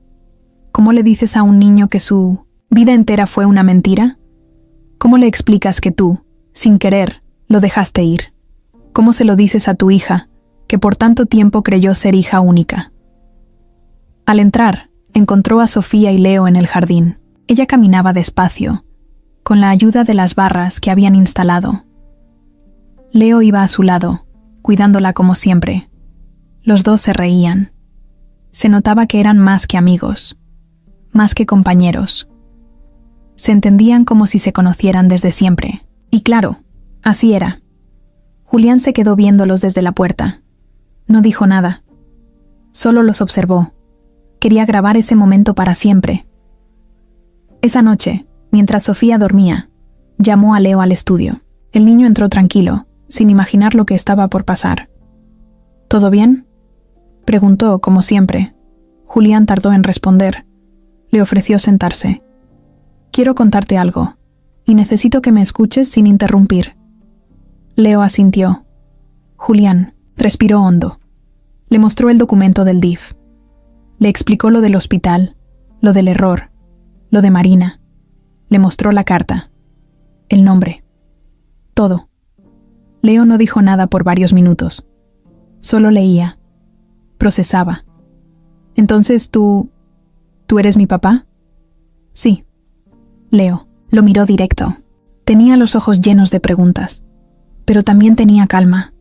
¿Cómo le dices a un niño que su vida entera fue una mentira? ¿Cómo le explicas que tú, sin querer, lo dejaste ir? ¿Cómo se lo dices a tu hija, que por tanto tiempo creyó ser hija única? Al entrar, encontró a Sofía y Leo en el jardín. Ella caminaba despacio, con la ayuda de las barras que habían instalado. Leo iba a su lado, cuidándola como siempre. Los dos se reían. Se notaba que eran más que amigos, más que compañeros. Se entendían como si se conocieran desde siempre. Y claro, así era. Julián se quedó viéndolos desde la puerta. No dijo nada. Solo los observó. Quería grabar ese momento para siempre. Esa noche, mientras Sofía dormía, llamó a Leo al estudio. El niño entró tranquilo, sin imaginar lo que estaba por pasar. ¿Todo bien?, preguntó, como siempre. Julián tardó en responder. Le ofreció sentarse. Quiero contarte algo, y necesito que me escuches sin interrumpir. Leo asintió. Julián respiró hondo. Le mostró el documento del DIF. Le explicó lo del hospital, lo del error, lo de Marina. Le mostró la carta, el nombre, todo. Leo no dijo nada por varios minutos. Solo leía, procesaba. Entonces, ¿tú eres mi papá? Sí. Leo lo miró directo. Tenía los ojos llenos de preguntas, pero también tenía calma,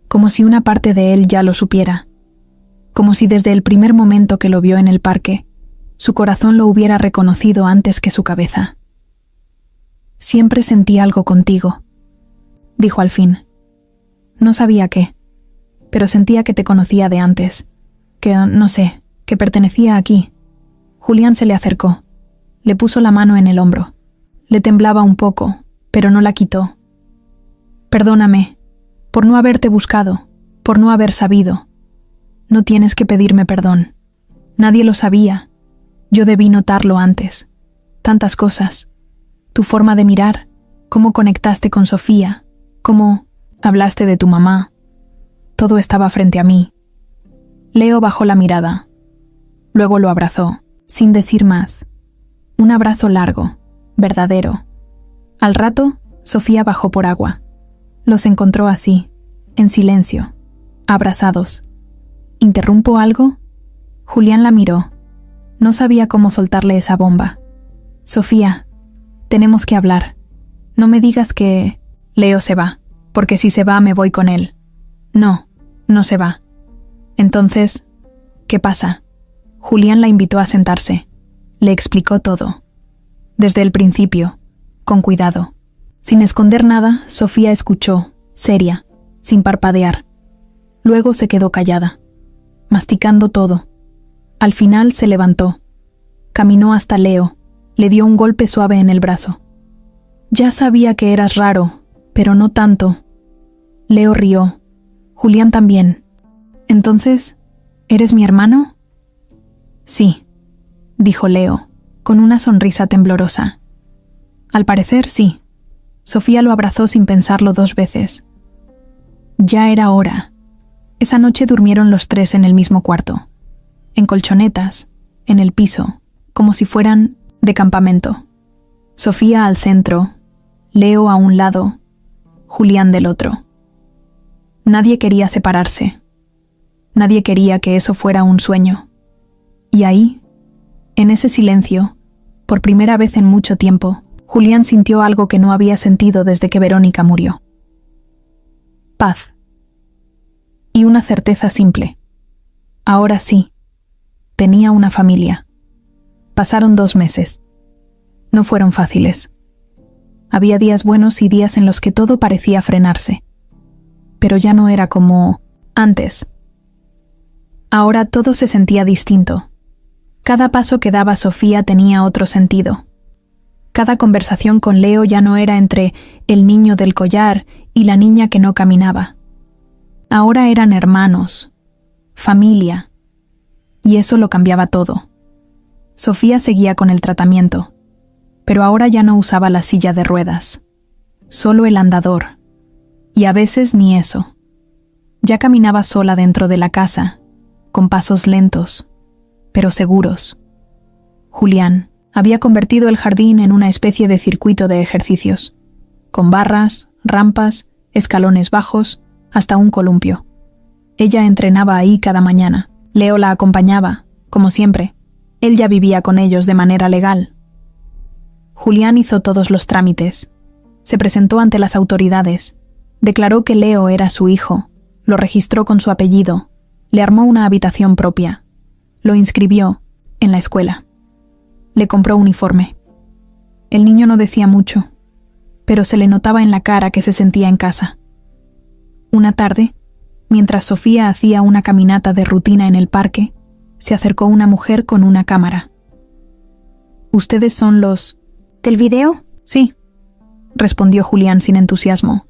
como si una parte de él ya lo supiera, como si desde el primer momento que lo vio en el parque, su corazón lo hubiera reconocido antes que su cabeza. Siempre sentí algo contigo, dijo al fin. No sabía qué, pero sentía que te conocía de antes, que, no sé, que pertenecía aquí. Julián se le acercó, le puso la mano en el hombro. Le temblaba un poco, pero no la quitó. Perdóname, por no haberte buscado, por no haber sabido. No tienes que pedirme perdón. Nadie lo sabía. Yo debí notarlo antes. Tantas cosas. Tu forma de mirar, cómo conectaste con Sofía, cómo hablaste de tu mamá. Todo estaba frente a mí. Leo bajó la mirada. Luego lo abrazó, sin decir más. Un abrazo largo, verdadero. Al rato, Sofía bajó por agua. Los encontró así, en silencio, abrazados. ¿Interrumpo algo? Julián la miró. No sabía cómo soltarle esa bomba. Sofía, tenemos que hablar. No me digas que Leo se va, porque si se va me voy con él. No, no se va. Entonces, ¿qué pasa? Julián la invitó a sentarse. Le explicó todo. Desde el principio, con cuidado. Sin esconder nada, Sofía escuchó, seria, sin parpadear. Luego se quedó callada, masticando todo. Al final se levantó. Caminó hasta Leo, le dio un golpe suave en el brazo. Ya sabía que eras raro, pero no tanto. Leo rió. Julián también. Entonces, ¿eres mi hermano? Sí, dijo Leo, con una sonrisa temblorosa. Al parecer, sí. Sofía lo abrazó sin pensarlo 2 veces. Ya era hora. Esa noche durmieron los 3 en el mismo cuarto, en colchonetas, en el piso, como si fueran de campamento. Sofía al centro, Leo a un lado, Julián del otro. Nadie quería separarse. Nadie quería que eso fuera un sueño. Y ahí, en ese silencio, por primera vez en mucho tiempo, Julián sintió algo que no había sentido desde que Verónica murió. Paz. Y una certeza simple. Ahora sí, tenía una familia. Pasaron 2 meses. No fueron fáciles. Había días buenos y días en los que todo parecía frenarse. Pero ya no era como antes. Ahora todo se sentía distinto. Cada paso que daba Sofía tenía otro sentido. Cada conversación con Leo ya no era entre el niño del collar y la niña que no caminaba. Ahora eran hermanos, familia, y eso lo cambiaba todo. Sofía seguía con el tratamiento, pero ahora ya no usaba la silla de ruedas, solo el andador, y a veces ni eso. Ya caminaba sola dentro de la casa, con pasos lentos, pero seguros. Julián había convertido el jardín en una especie de circuito de ejercicios, con barras, rampas, escalones bajos, hasta un columpio. Ella entrenaba ahí cada mañana. Leo la acompañaba, como siempre. Él ya vivía con ellos de manera legal. Julián hizo todos los trámites. Se presentó ante las autoridades. Declaró que Leo era su hijo. Lo registró con su apellido. Le armó una habitación propia. Lo inscribió en la escuela. Le compró uniforme. El niño no decía mucho, pero se le notaba en la cara que se sentía en casa. Una tarde, mientras Sofía hacía una caminata de rutina en el parque, se acercó una mujer con una cámara. ¿Ustedes son los... ¿Del video? Sí, respondió Julián sin entusiasmo.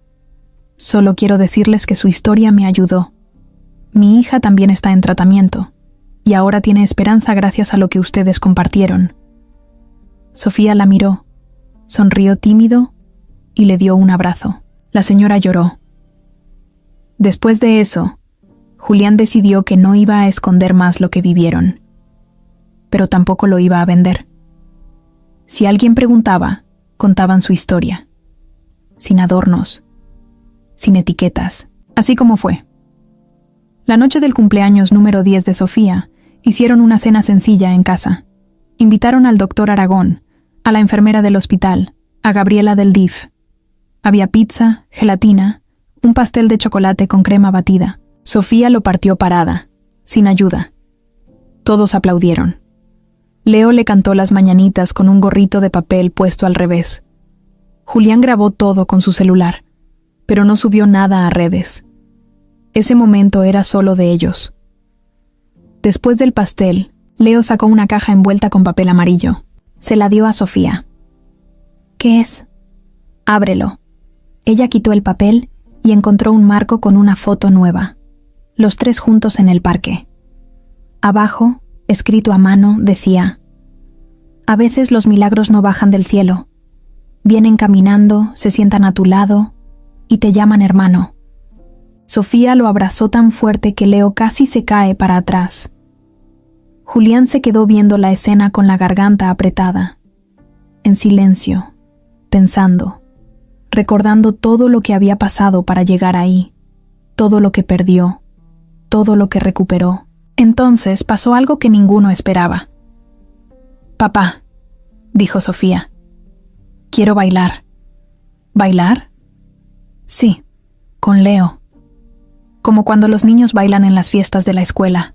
Solo quiero decirles que su historia me ayudó. Mi hija también está en tratamiento, y ahora tiene esperanza gracias a lo que ustedes compartieron. Sofía la miró, sonrió tímido y le dio un abrazo. La señora lloró. Después de eso, Julián decidió que no iba a esconder más lo que vivieron, pero tampoco lo iba a vender. Si alguien preguntaba, contaban su historia, sin adornos, sin etiquetas, así como fue. La noche del cumpleaños número 10 de Sofía, hicieron una cena sencilla en casa. Invitaron al doctor Aragón, a la enfermera del hospital, a Gabriela del DIF. Había pizza, gelatina, un pastel de chocolate con crema batida. Sofía lo partió parada, sin ayuda. Todos aplaudieron. Leo le cantó las mañanitas con un gorrito de papel puesto al revés. Julián grabó todo con su celular, pero no subió nada a redes. Ese momento era solo de ellos. Después del pastel, Leo sacó una caja envuelta con papel amarillo. Se la dio a Sofía. ¿Qué es? Ábrelo. Ella quitó el papel y encontró un marco con una foto nueva. Los 3 juntos en el parque. Abajo, escrito a mano, decía: a veces los milagros no bajan del cielo. Vienen caminando, se sientan a tu lado y te llaman hermano. Sofía lo abrazó tan fuerte que Leo casi se cae para atrás. Julián se quedó viendo la escena con la garganta apretada, en silencio, pensando, recordando todo lo que había pasado para llegar ahí, todo lo que perdió, todo lo que recuperó. Entonces pasó algo que ninguno esperaba. «Papá», dijo Sofía, «quiero bailar». «¿Bailar?» «Sí, con Leo. Como cuando los niños bailan en las fiestas de la escuela».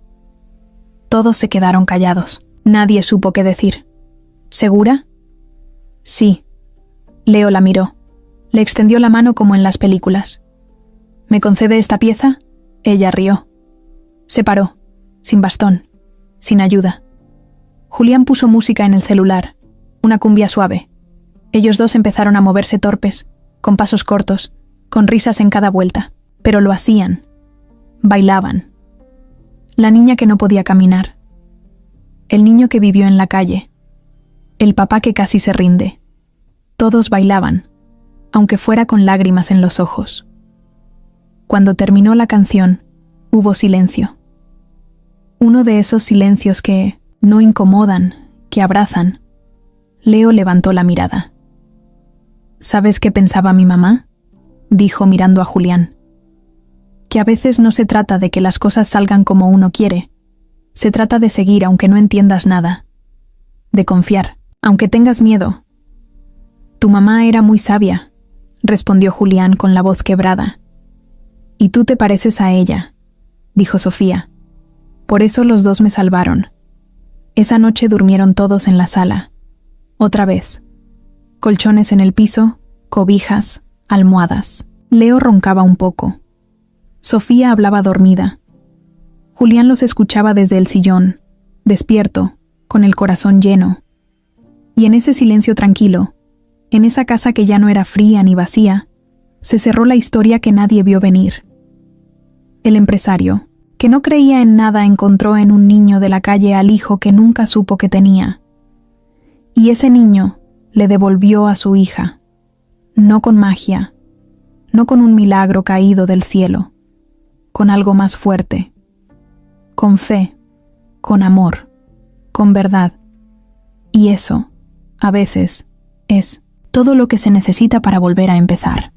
Todos se quedaron callados. Nadie supo qué decir. ¿Segura? Sí. Leo la miró. Le extendió la mano como en las películas. ¿Me concede esta pieza? Ella rió. Se paró, sin bastón, sin ayuda. Julián puso música en el celular, una cumbia suave. Ellos dos empezaron a moverse torpes, con pasos cortos, con risas en cada vuelta, pero lo hacían. Bailaban. La niña que no podía caminar. El niño que vivió en la calle. El papá que casi se rinde. Todos bailaban, aunque fuera con lágrimas en los ojos. Cuando terminó la canción, hubo silencio. Uno de esos silencios que no incomodan, que abrazan. Leo levantó la mirada. ¿Sabes qué pensaba mi mamá?, dijo mirando a Julián. Que a veces no se trata de que las cosas salgan como uno quiere. Se trata de seguir aunque no entiendas nada. De confiar, aunque tengas miedo. Tu mamá era muy sabia, respondió Julián con la voz quebrada. Y tú te pareces a ella, dijo Sofía. Por eso los dos me salvaron. Esa noche durmieron todos en la sala. Otra vez. Colchones en el piso, cobijas, almohadas. Leo roncaba un poco. Sofía hablaba dormida. Julián los escuchaba desde el sillón, despierto, con el corazón lleno. Y en ese silencio tranquilo, en esa casa que ya no era fría ni vacía, se cerró la historia que nadie vio venir. El empresario, que no creía en nada, encontró en un niño de la calle al hijo que nunca supo que tenía. Y ese niño le devolvió a su hija, no con magia, no con un milagro caído del cielo, con algo más fuerte, con fe, con amor, con verdad. Y eso, a veces, es todo lo que se necesita para volver a empezar.